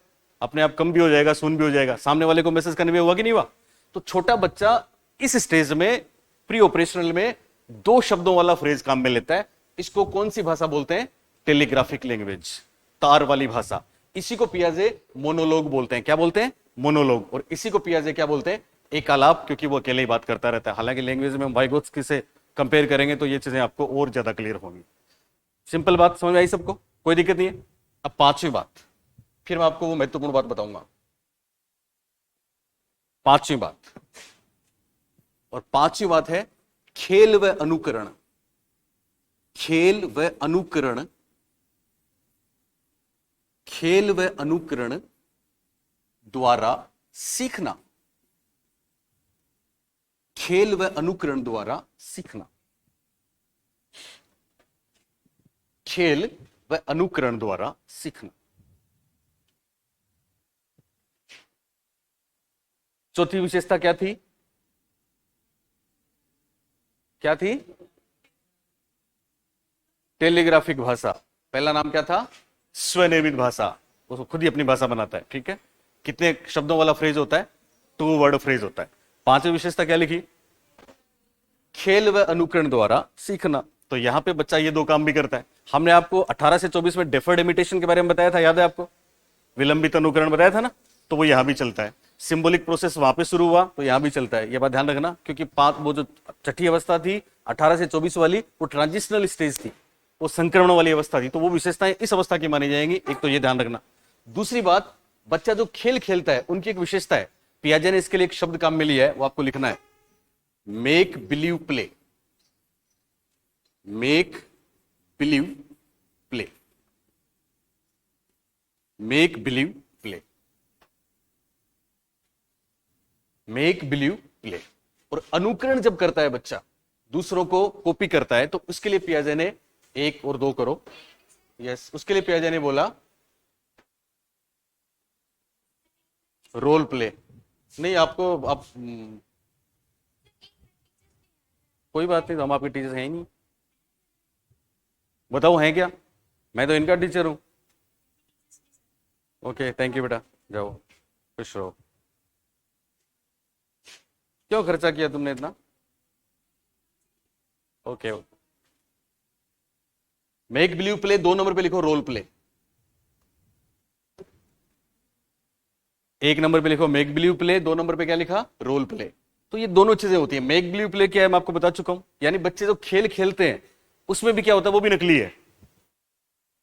अपने आप कम भी हो जाएगा, सून भी हो जाएगा, सामने वाले को मैसेज करने में हुआ कि नहीं हुआ? तो छोटा बच्चा इस स्टेज में, प्री ऑपरेशनल में, दो शब्दों वाला फ्रेज काम में लेता है। इसको कौन सी भाषा बोलते हैं? टेलीग्राफिक लैंग्वेज, तार वाली भाषा। इसी को पियाजे मोनोलॉग बोलते हैं। क्या बोलते हैं? मोनोलॉग। और इसी को पियाजे क्या बोलते हैं? एकालाप, क्योंकि वो अकेले ही बात करता रहता है। हालांकि लैंग्वेज में हम वाइगोत्स्की से कंपेयर करेंगे तो ये चीजें आपको और ज्यादा क्लियर होंगी। सिंपल बात समझ में आई सबको? कोई दिक्कत नहीं है? अब पांचवी बात, फिर मैं आपको वो महत्वपूर्ण बात बताऊंगा। पांचवी बात, और पांचवी बात है खेल व अनुकरण। खेल व अनुकरण, खेल व अनुकरण द्वारा सीखना। खेल व अनुकरण द्वारा सीखना। खेल व अनुकरण द्वारा सीखना। चौथी विशेषता क्या थी? क्या थी? टेलीग्राफिक भाषा। पहला नाम क्या था? स्वनिर्मित भाषा। उसको खुद ही अपनी भाषा बनाता है, ठीक है। कितने शब्दों वाला फ्रेज होता है? टू वर्ड फ्रेज होता है। पांचवी विशेषता क्या लिखी? खेल व अनुकरण द्वारा सीखना। तो यहां पे बच्चा ये दो काम भी करता है। हमने आपको 18 से 24 में डेफर्ड इमिटेशन के बारे में बताया था, याद है आपको? विलंबित अनुकरण बताया था ना, तो वो यहां भी चलता है। सिंबॉलिक प्रोसेस वहां पे शुरू हुआ तो यहां भी चलता है। ये बात ध्यान रखना, क्योंकि वो जो छठी अवस्था थी 18 से 24 वाली, वो ट्रांजिशनल स्टेज थी, वो संक्रमण वाली अवस्था थी। तो वो विशेषताएं इस अवस्था की मानी जाएंगी। एक तो ये ध्यान रखना। दूसरी बात, बच्चा जो खेल खेलता है उनकी एक विशेषता है। पियाजे ने इसके लिए एक शब्द काम में लिया है, वो आपको लिखना है, make believe play. Make believe play. Make believe play. Make believe play. और अनुकरण जब करता है बच्चा, दूसरों को कॉपी करता है, तो उसके लिए पियाजे ने 1 और 2 करो। यस, उसके लिए पियाजे ने बोला रोल प्ले। नहीं आपको, आप कोई बात नहीं, तो हम आपके टीचर हैं ही नहीं। बताओ हैं क्या? मैं तो इनका टीचर हूं। ओके, थैंक यू बेटा, जाओ खुश रहो। क्यों खर्चा किया तुमने इतना? Okay, make believe play 2 number पे लिखो रोल प्ले। 1 नंबर पे लिखो मेक बिलीव प्ले, 2 नंबर पे क्या लिखा? Role play. तो ये दोनों चीजें होती है। मेक बिलीव प्ले क्या है मैं आपको बता चुका हूं, यानी बच्चे जो खेल खेलते हैं उसमें भी क्या होता है, वो भी नकली है।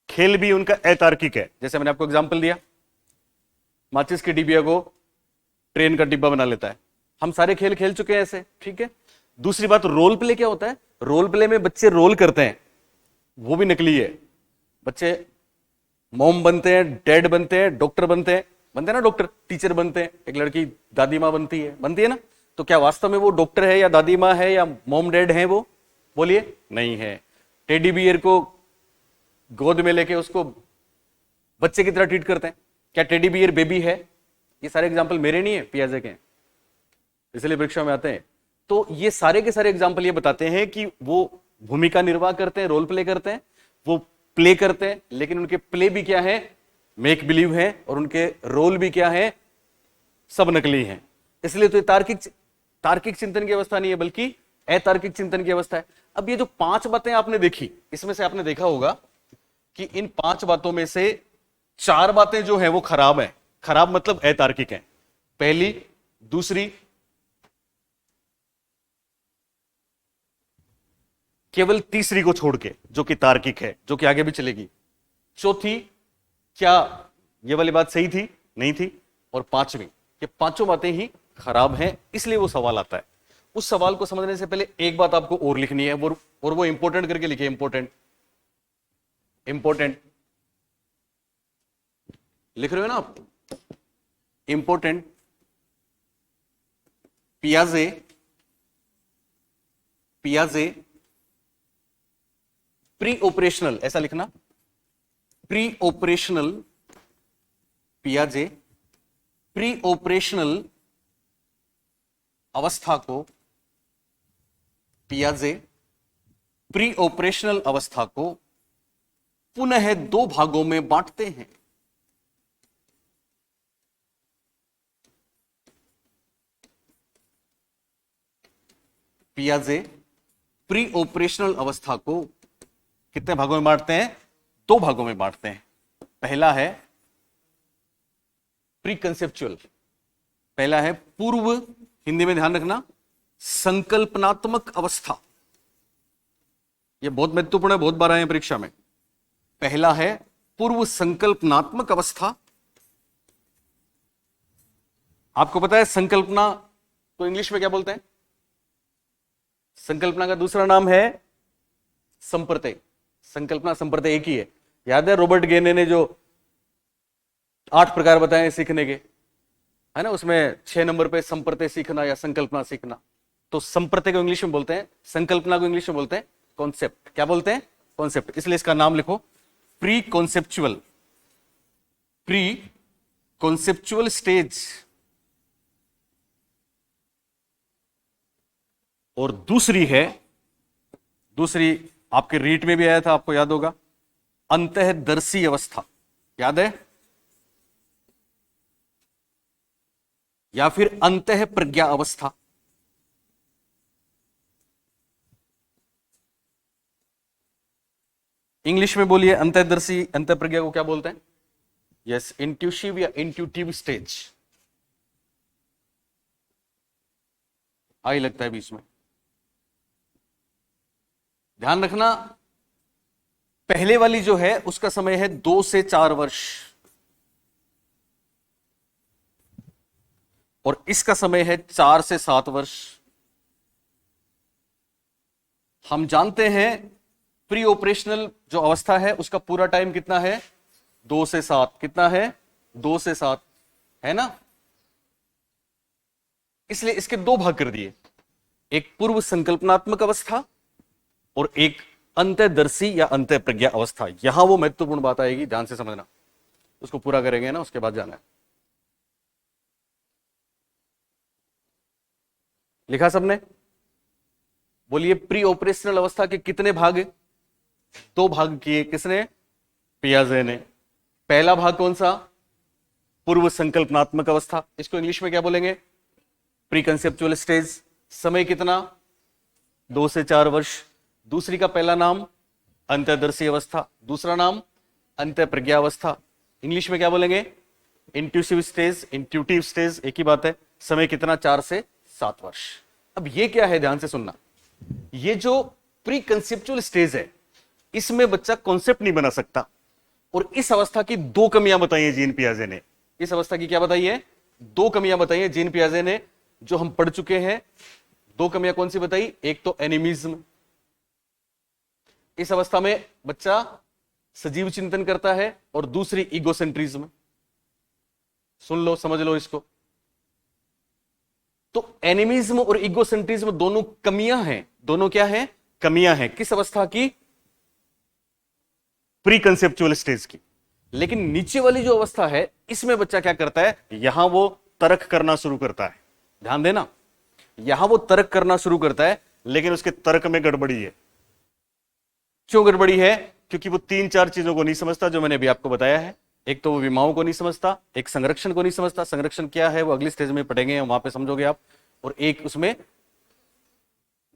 खेल भी उनका अतार्किक है। जैसे मैंने आपको एग्जांपल दिया, माचिस की डिबिया को ट्रेन का डिब्बा बना लेता है। हम सारे खेल खेल चुके हैं ऐसे, ठीक है। दूसरी बात, रोल प्ले क्या होता है? रोल प्ले में बच्चे रोल करते हैं, वो भी नकली है। बच्चे मॉम बनते हैं, डैड बनते हैं, डॉक्टर बनते हैं ना, डॉक्टर टीचर बनते हैं, एक लड़की दादी माँ बनती है ना। तो क्या वास्तव में वो डॉक्टर है या दादी माँ है या मॉम डैड है? वो बोलिए, नहीं है। टेडी बियर को गोद में लेके उसको बच्चे की तरह ट्रीट करते हैं, क्या टेडी बियर बेबी है? ये सारे एग्जाम्पल मेरे नहीं है, पियाजे के हैं, इसलिए परीक्षा में आते हैं। तो ये सारे के सारे एग्जाम्पल ये बताते हैं कि वो भूमिका निर्वाह करते हैं, रोल प्ले करते हैं, वो प्ले करते हैं, लेकिन उनके प्ले भी क्या है? मेक बिलीव है, और उनके रोल भी क्या है? सब नकली हैं। इसलिए तो ये तार्किक चिंतन की अवस्था नहीं है, बल्कि अतार्किक चिंतन की अवस्था है। अब ये जो 5 बातें आपने देखी, इसमें से आपने देखा होगा कि इन 5 बातों में से 4 बातें जो है वो खराब है। खराब मतलब अतार्किक है। पहली, दूसरी, केवल तीसरी को छोड़ के जो कि तार्किक है, जो कि आगे भी चलेगी। चौथी, क्या ये वाली बात सही थी? नहीं थी। और पांचवी, ये पांचों बातें ही खराब हैं, इसलिए वो सवाल आता है। उस सवाल को समझने से पहले एक बात आपको और लिखनी है, और वो इंपॉर्टेंट करके लिखिए। इंपॉर्टेंट लिख रहे हो ना आप? इंपॉर्टेंट पियाजे प्री ऑपरेशनल, ऐसा लिखना, प्री ऑपरेशनल पियाजे प्री ऑपरेशनल अवस्था को, पियाजे प्री ऑपरेशनल अवस्था को पुनः 2 भागों में बांटते हैं। पियाजे प्री ऑपरेशनल अवस्था को कितने भागों में बांटते हैं? 2 भागों में बांटते हैं। पहला है प्री कंसेप्चुअल, पहला है पूर्व, हिंदी में ध्यान रखना, संकल्पनात्मक अवस्था। यह बहुत महत्वपूर्ण है, बहुत बार आए हैं परीक्षा में। पहला है पूर्व संकल्पनात्मक अवस्था। आपको पता है संकल्पना को इंग्लिश में क्या बोलते हैं? संकल्पना का दूसरा नाम है संप्रत्यय। संकल्पना संप्रत्यय एक ही है। याद है रॉबर्ट गेने ने जो 8 प्रकार बताए सीखने के, है ना, उसमें 6 नंबर पे संप्रत्यय सीखना या संकल्पना सीखना। तो संप्रत्यय को इंग्लिश में बोलते हैं, संकल्पना को इंग्लिश में बोलते हैं कॉन्सेप्ट। क्या बोलते हैं? कॉन्सेप्ट। इसलिए इसका नाम लिखो pre conceptual, pre conceptual stage. और दूसरी आपके रीट में भी आया था, आपको याद होगा, अंतःदर्शी अवस्था। याद है? या फिर अंतः प्रज्ञा अवस्था। इंग्लिश में बोलिए अंतःदर्शी, अंतः प्रज्ञा को क्या बोलते हैं? यस, इंट्यूटिव या इंट्यूटिव स्टेज। आई लगता है बीच में। ध्यान रखना, पहले वाली जो है उसका समय है 2 से 4 वर्ष, और इसका समय है 4 से 7 वर्ष। हम जानते हैं प्री ऑपरेशनल जो अवस्था है उसका पूरा टाइम कितना है? 2 से 7। कितना है? 2 से 7, है ना? इसलिए इसके 2 भाग कर दिए, एक पूर्व संकल्पनात्मक अवस्था और एक अंतःदर्शी या अंतः प्रज्ञा अवस्था। यहां वो महत्वपूर्ण बात आएगी, ध्यान से समझना। उसको पूरा करेंगे ना, उसके बाद जाना है। लिखा सबने? बोलिए प्री ऑपरेशनल अवस्था के कितने भाग? 2 भाग किए। किसने? पियाजे ने। पहला भाग कौन सा? पूर्व संकल्पनात्मक अवस्था। इसको इंग्लिश में क्या बोलेंगे? Pre conceptual stage. समय कितना? 2 से 4 वर्ष। दूसरी का पहला नाम अंतःदर्शी अवस्था, दूसरा नाम अंतः प्रज्ञा अवस्था। इंग्लिश में क्या बोलेंगे? इंट्यूटिव स्टेज, इंट्यूटिव स्टेज, एक ही बात है। समय कितना? 4 से 7 वर्ष। अब ये क्या है, ध्यान से सुनना। ये जो प्री कंसेप्चुअल स्टेज है, इसमें बच्चा कॉन्सेप्ट नहीं बना सकता, और इस अवस्था की 2 कमियां बताई है जीन पियाजे ने। इस अवस्था की क्या बताई है? दो कमियां बताई हैं जीन पियाजे ने जो हम पढ़ चुके हैं। दो कमियां कौन सी बताई? एक तो एनिमिज्म, इस अवस्था में बच्चा सजीव चिंतन करता है, और दूसरी ईगोसेंट्रिज्म। सुन लो, समझ लो इसको। तो एनिमिज्म और ईगोसेंट्रिज्म दोनों कमियां हैं। दोनों क्या हैं? कमियां हैं। किस अवस्था की? प्री कंसेप्चुअल स्टेज की। लेकिन नीचे वाली जो अवस्था है, इसमें बच्चा क्या करता है? यहां वो तर्क करना शुरू करता है। ध्यान देना, यहां वो तर्क करना शुरू करता है, लेकिन उसके तर्क में गड़बड़ी है। क्यों गड़बड़ी है? क्योंकि वो तीन चार चीजों को नहीं समझता जो मैंने अभी आपको बताया है। एक तो वो विमाओं को नहीं समझता, एक संरक्षण को नहीं समझता, संरक्षण क्या है वो अगली स्टेज में पढ़ेंगे, वहां पे समझोगे आप। और एक उसमें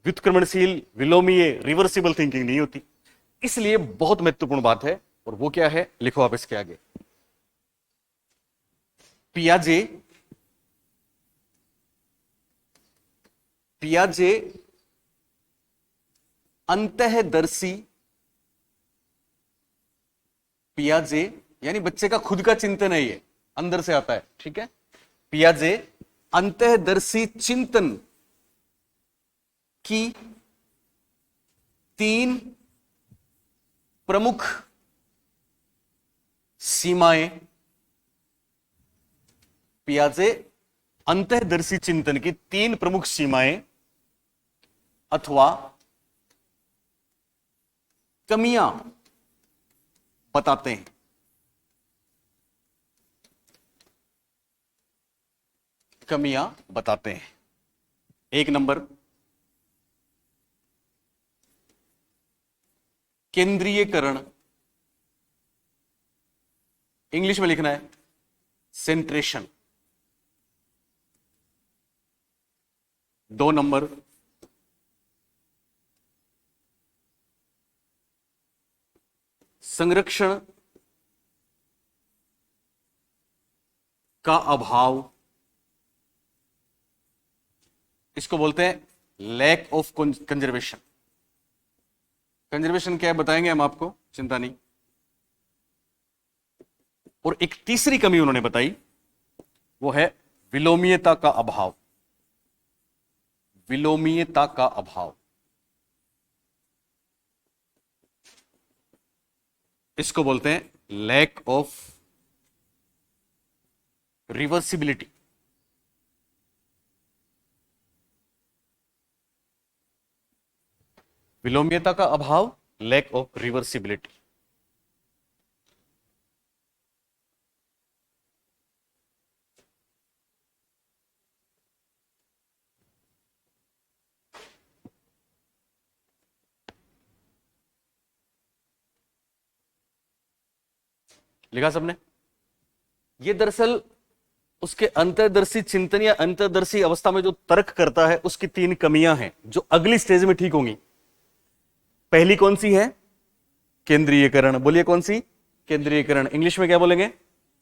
व्युत्क्रमणशील, विलोमीय, रिवर्सिबल थिंकिंग नहीं होती। इसलिए बहुत महत्वपूर्ण बात है, और वो क्या है? लिखो आप इसके आगे। पियाजे पियाजे अंतःदर्शी, पियाजे यानी बच्चे का खुद का चिंतन है, ये अंदर से आता है, ठीक है। पियाजे अंतःदर्शी चिंतन की तीन प्रमुख सीमाएं, पियाजे अंतःदर्शी चिंतन की तीन प्रमुख सीमाएं अथवा कमियां बताते हैं। कमियां बताते हैं। एक नंबर, केंद्रीयकरण, इंग्लिश में लिखना है सेंट्रेशन। दो नंबर, संरक्षण का अभाव, इसको बोलते हैं लैक ऑफ कंजर्वेशन। कंजर्वेशन क्या है बताएंगे हम आपको, चिंता नहीं। और एक तीसरी कमी उन्होंने बताई, वो है विलोमीयता का अभाव। विलोमीयता का अभाव, इसको बोलते हैं लैक ऑफ रिवर्सिबिलिटी। विलोमीयता का अभाव, लैक ऑफ रिवर्सिबिलिटी। लिखा सबने? ये दरअसल उसके अंतर्दर्शी चिंतन या अंतर्दर्शी अवस्था में जो तर्क करता है, उसकी तीन कमियां हैं जो अगली स्टेज में ठीक होंगी। पहली कौन सी है? केंद्रीयकरण। बोलिए कौन सी? केंद्रीयकरण। इंग्लिश में क्या बोलेंगे?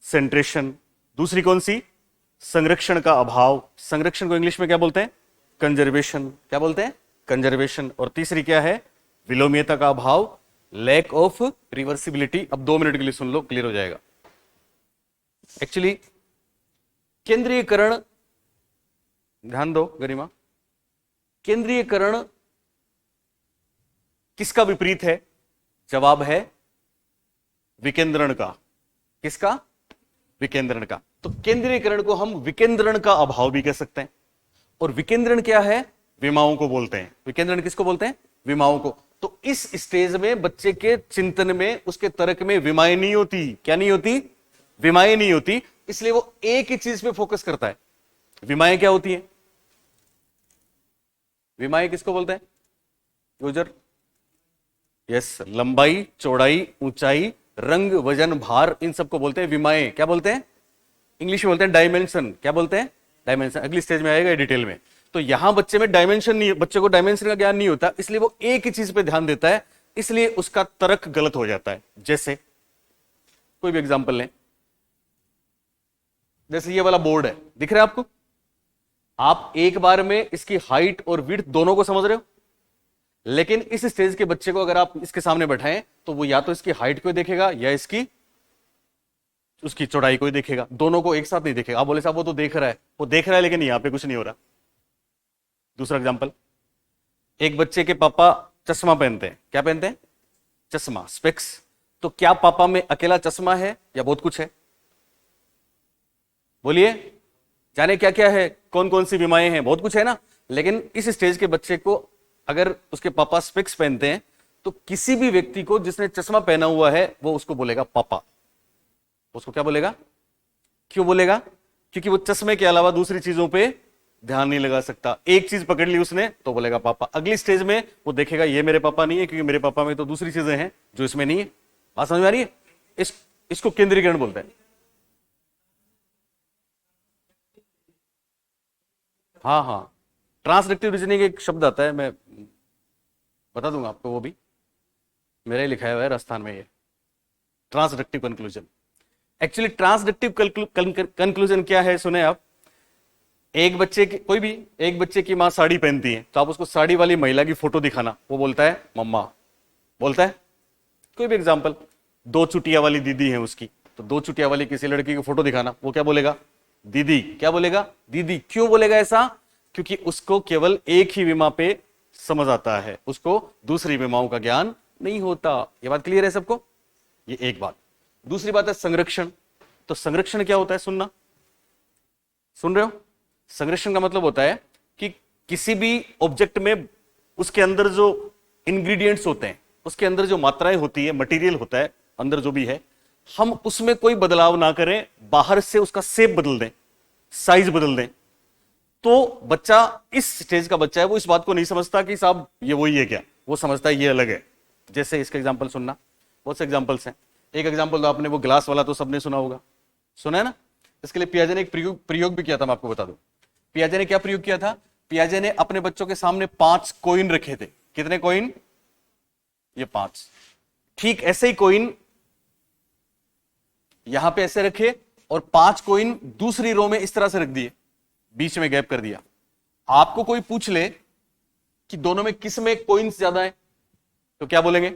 सेंट्रेशन। दूसरी कौन सी? संरक्षण का अभाव। संरक्षण को इंग्लिश में क्या बोलते हैं? कंजर्वेशन। क्या बोलते हैं? कंजर्वेशन। और तीसरी क्या है? विलोमीयता का अभाव, लैक ऑफ रिवर्सिबिलिटी। अब 2 मिनट के लिए सुन लो, क्लियर हो जाएगा। एक्चुअली केंद्रीयकरण, ध्यान दो गरिमा, केंद्रीयकरण किसका विपरीत है? जवाब है विकेंद्रण का। किसका? विकेंद्रण का। तो केंद्रीयकरण को हम विकेंद्रण का अभाव भी कह सकते हैं। और विकेंद्रण क्या है? विमाओं को बोलते हैं। विकेंद्रण किसको बोलते हैं? विमाओं को। तो इस स्टेज में बच्चे के चिंतन में, उसके तर्क में विमाएं नहीं होती। क्या नहीं होती? विमाएं नहीं होती। इसलिए वो एक ही चीज पे फोकस करता है। विमाएं क्या होती हैं? विमाएं किसको बोलते हैं? यूजर? यस, लंबाई, चौड़ाई, ऊंचाई, रंग, वजन, भार, इन सबको बोलते हैं विमाएं। क्या बोलते हैं? इंग्लिश में बोलते हैं डायमेंशन। क्या बोलते हैं? डायमेंशन। अगली स्टेज में आएगा डिटेल में। तो यहां बच्चे में डायमेंशन नहीं, बच्चे को डायमेंशन का ज्ञान नहीं होता, इसलिए वो एक ही चीज पे ध्यान देता है, इसलिए उसका तर्क गलत हो जाता है। जैसे कोई भी एग्जांपल लें, जैसे ये वाला बोर्ड है, दिख रहा है आपको? आप एक बार में इसकी हाइट और विड्थ दोनों को समझ रहे हो, लेकिन इस स्टेज के बच्चे को अगर आप इसके सामने बैठाएं तो वो या तो इसकी हाइट को देखेगा या इसकी उसकी चौड़ाई को ही देखेगा, दोनों को एक साथ नहीं देखेगा। आप बोले साहब वो तो देख रहा है, वो देख रहा है लेकिन यहां पे कुछ नहीं हो रहा। दूसरा एग्जांपल, एक बच्चे के पापा चश्मा पहनते हैं। क्या पहनते हैं? चश्मा, स्पेक्स। तो क्या पापा में अकेला चश्मा है या बहुत कुछ है? बोलिए, जाने क्या क्या है, कौन कौन सी बीमारियां हैं, बहुत कुछ है ना। लेकिन इस स्टेज के बच्चे को अगर उसके पापा स्पेक्स पहनते हैं तो किसी भी व्यक्ति को जिसने चश्मा पहना हुआ है वो उसको बोलेगा पापा। उसको क्या बोलेगा? क्यों बोलेगा? क्योंकि वो चश्मे के अलावा दूसरी चीजों पे ध्यान नहीं लगा सकता। एक चीज पकड़ ली उसने तो बोलेगा पापा। अगली स्टेज में वो देखेगा ये मेरे पापा नहीं है, क्योंकि मेरे पापा में तो दूसरी चीजें हैं जो इसमें नहीं है। बात समझ में आ रही है? इसको केंद्रीकरण बोलते हैं। हाँ हाँ, ट्रांसडक्टिव रीजनिंग एक शब्द आता है, मैं बता दूंगा आपको, वो भी मेरा ही लिखा हुआ है राजस्थान में। ये transductive conclusion, actually transductive conclusion क्या है सुने आप। एक बच्चे की, कोई भी एक बच्चे की मां साड़ी पहनती है तो आप उसको साड़ी वाली महिला की फोटो दिखाना, वो बोलता है मम्मा, बोलता है। कोई भी एग्जांपल, दो चुटिया वाली दीदी है उसकी, तो दो चुटिया वाली किसी लड़की की फोटो दिखाना, वो क्या बोलेगा? दीदी। क्या बोलेगा? दीदी। क्यों बोलेगा ऐसा? क्योंकि उसको केवल एक ही विमा पे समझ आता है, उसको दूसरी विमाओं का ज्ञान नहीं होता। ये बात क्लियर है सबको? ये एक बात। दूसरी बात है संरक्षण। तो संरक्षण क्या होता है? सुनना, सुन रहे हो? संरक्षण का मतलब होता है कि किसी भी ऑब्जेक्ट में उसके अंदर जो इंग्रेडिएंट्स होते हैं, उसके अंदर जो मात्राएं होती है, मटेरियल होता है अंदर जो भी है, हम उसमें कोई बदलाव ना करें, बाहर से उसका शेप बदल दें, साइज बदल दें। तो बच्चा, इस स्टेज का बच्चा है, वो इस बात को नहीं समझता कि साहब ये वही है क्या, वो समझता है ये अलग है। जैसे इसका एग्जाम्पल सुनना, बहुत से एग्जाम्पल्स हैं। एक एग्जाम्पल तो आपने वो ग्लास वाला तो सबने सुना होगा, सुना है ना। इसके लिए पियाजे ने एक प्रयोग भी किया था, मैं आपको बता दूं। पियाजे ने क्या प्रयोग किया था? पियाजे ने अपने बच्चों के सामने 5 कॉइन रखे थे। कितने कॉइन? ये 5। ठीक ऐसे ही कॉइन यहां पे ऐसे रखे और 5 कॉइन दूसरी रो में इस तरह से रख दिए, बीच में गैप कर दिया। आपको कोई पूछ ले कि दोनों में किस में कॉइन्स ज्यादा है, तो क्या बोलेंगे?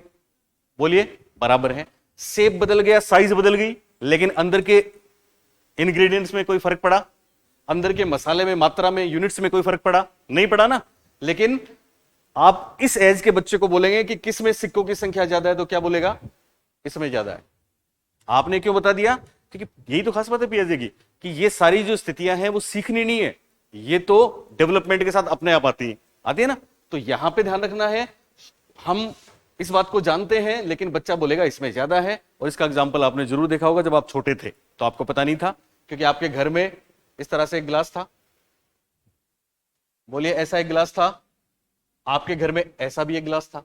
बोलिए, बराबर है। शेप बदल गया, साइज बदल गई, लेकिन अंदर के इंग्रेडिएंट्स में कोई फर्क पड़ा? अंदर के मसाले में, मात्रा में, यूनिट्स में कोई फर्क पड़ा? नहीं पड़ा ना। लेकिन आप इस एज के बच्चे को बोलेंगे कि किस में सिक्कों की संख्या ज्यादा है, तो क्या बोलेगा? इसमें ज्यादा है। आपने क्यों बता दिया? क्योंकि यही तो खास बात है पियाजे की, कि ये सारी जो स्थितियां हैं वो सीखनी नहीं है, ये तो डेवलपमेंट के साथ अपने आप आती है ना। तो यहां पे ध्यान रखना है, हम इस बात को जानते हैं लेकिन बच्चा बोलेगा इसमें ज्यादा है। और इसका एग्जाम्पल आपने जरूर देखा होगा, जब आप छोटे थे तो आपको पता नहीं था, क्योंकि आपके घर में इस तरह से एक गिलास था। बोलिए, ऐसा एक गिलास था, आपके घर में ऐसा भी एक गिलास था।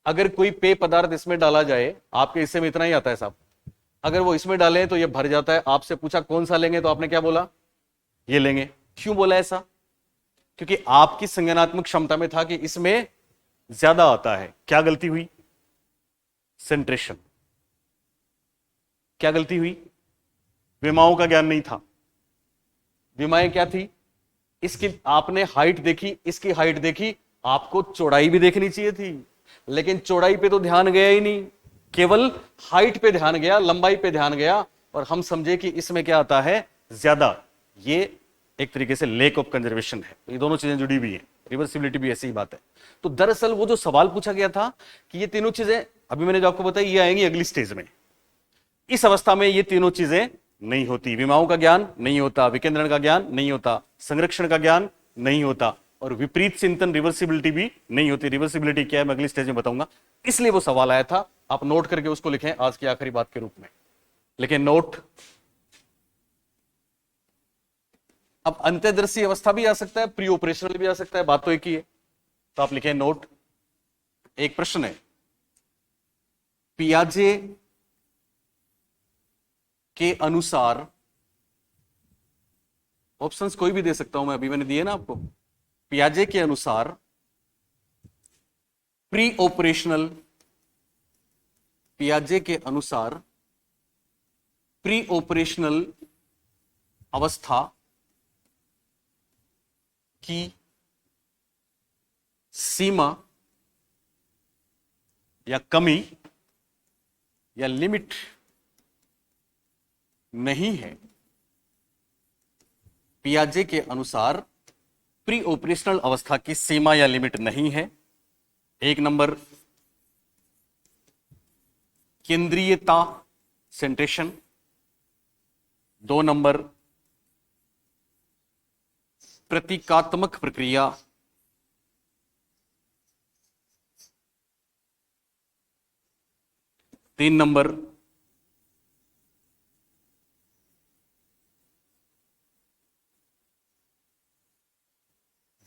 अगर कोई पेय पदार्थ इसमें डाला जाए, आपके हिस्से में इतना ही आता है साहब, अगर वो इसमें डालें तो ये भर जाता है। आपसे पूछा कौन सा लेंगे, तो आपने क्या बोला? ये लेंगे। क्यों बोला ऐसा? क्योंकि आपकी संज्ञानात्मक क्षमता में था कि इसमें ज्यादा आता है। क्या गलती हुई? सेंट्रेशन। क्या गलती हुई? विमाओं का ज्ञान नहीं था। विमाएं क्या थी? इसकी आपने हाइट देखी, इसकी हाइट देखी, आपको चौड़ाई भी देखनी चाहिए थी, लेकिन चौड़ाई पे तो ध्यान गया ही नहीं, केवल हाइट पे ध्यान गया, लंबाई पे ध्यान गया, और हम समझे कि इसमें क्या आता है? ज्यादा। ये एक तरीके से लेक ऑफ कंजर्वेशन है। ये दोनों चीजें जुड़ी हुई है। रिवर्सिबिलिटी भी ऐसी ही बात है। तो दरअसल वो जो सवाल पूछा गया था कि ये तीनों चीजें, अभी मैंने जो आपको बताई, ये आएंगी अगली स्टेज में। इस अवस्था में ये तीनों चीजें नहीं होती। विमाओं का ज्ञान नहीं होता, विकेंद्रण का ज्ञान नहीं होता, संरक्षण का ज्ञान नहीं होता, और विपरीत चिंतन, रिवर्सिबिलिटी भी नहीं होती। रिवर्सिबिलिटी क्या है मैं अगली स्टेज में बताऊंगा। इसलिए वो सवाल आया था, आप नोट करके उसको लिखें आज की आखिरी बात के रूप में। लेकिन नोट, अब अंत्यदर्शी अवस्था भी आ सकता है, प्री ऑपरेशनल भी आ सकता है, बात तो एक ही है। तो आप लिखें नोट। एक प्रश्न है, पियाजे के अनुसार, ऑप्शंस कोई भी दे सकता हूं मैं, अभी मैंने दिए ना आपको। पियाजे के अनुसार प्री ऑपरेशनल, पियाजे के अनुसार प्री ऑपरेशनल अवस्था की सीमा या कमी या लिमिट नहीं है, पियाजे के अनुसार प्री ऑपरेशनल अवस्था की सीमा या लिमिट नहीं है। एक नंबर केंद्रीयता सेंट्रेशन, 2 नंबर प्रतीकात्मक प्रक्रिया, 3 नंबर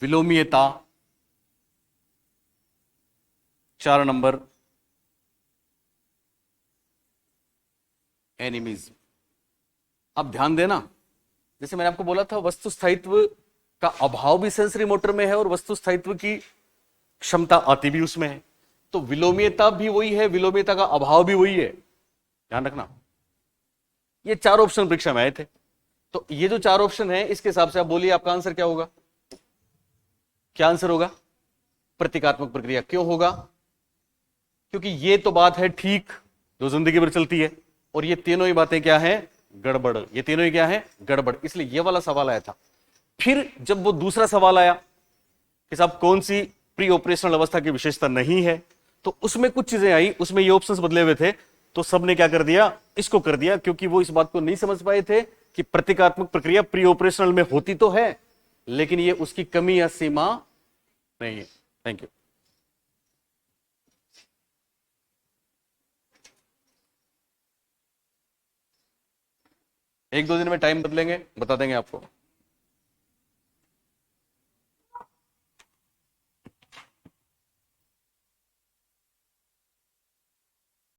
विलोमीयता, 4 नंबर एनिमीज। अब ध्यान देना, जैसे मैंने आपको बोला था वस्तु स्थायित्व का अभाव भी सेंसरी मोटर में है और वस्तु स्थायित्व की क्षमता आती भी उसमें है, तो विलोमीयता भी वही है, विलोमीयता का अभाव भी वही है, ध्यान रखना। ये 4 ऑप्शन परीक्षा में आए थे, तो ये जो 4 ऑप्शन है इसके हिसाब से आप बोलिए आपका आंसर क्या होगा? क्या आंसर होगा? प्रतीकात्मक प्रक्रिया। क्यों होगा? क्योंकि ये तो बात है ठीक जो जिंदगी भर चलती है, और ये तीनों ही बातें क्या है? गड़बड़। ये तीनों ही क्या है? गड़बड़। इसलिए ये वाला सवाल आया था। फिर जब वो दूसरा सवाल आया कि साहब कौन सी प्री ऑपरेशनल अवस्था की विशेषता नहीं है, तो उसमें कुछ चीजें आई, उसमें ये ऑप्शंस बदले हुए थे, तो सबने क्या कर दिया? इसको कर दिया, क्योंकि वो इस बात को नहीं समझ पाए थे कि प्रतीकात्मक प्रक्रिया प्री ऑपरेशनल में होती तो है, लेकिन ये उसकी कमी या सीमा नहीं है। Thank you. एक दो दिन में टाइम बदलेंगे, बता देंगे आपको।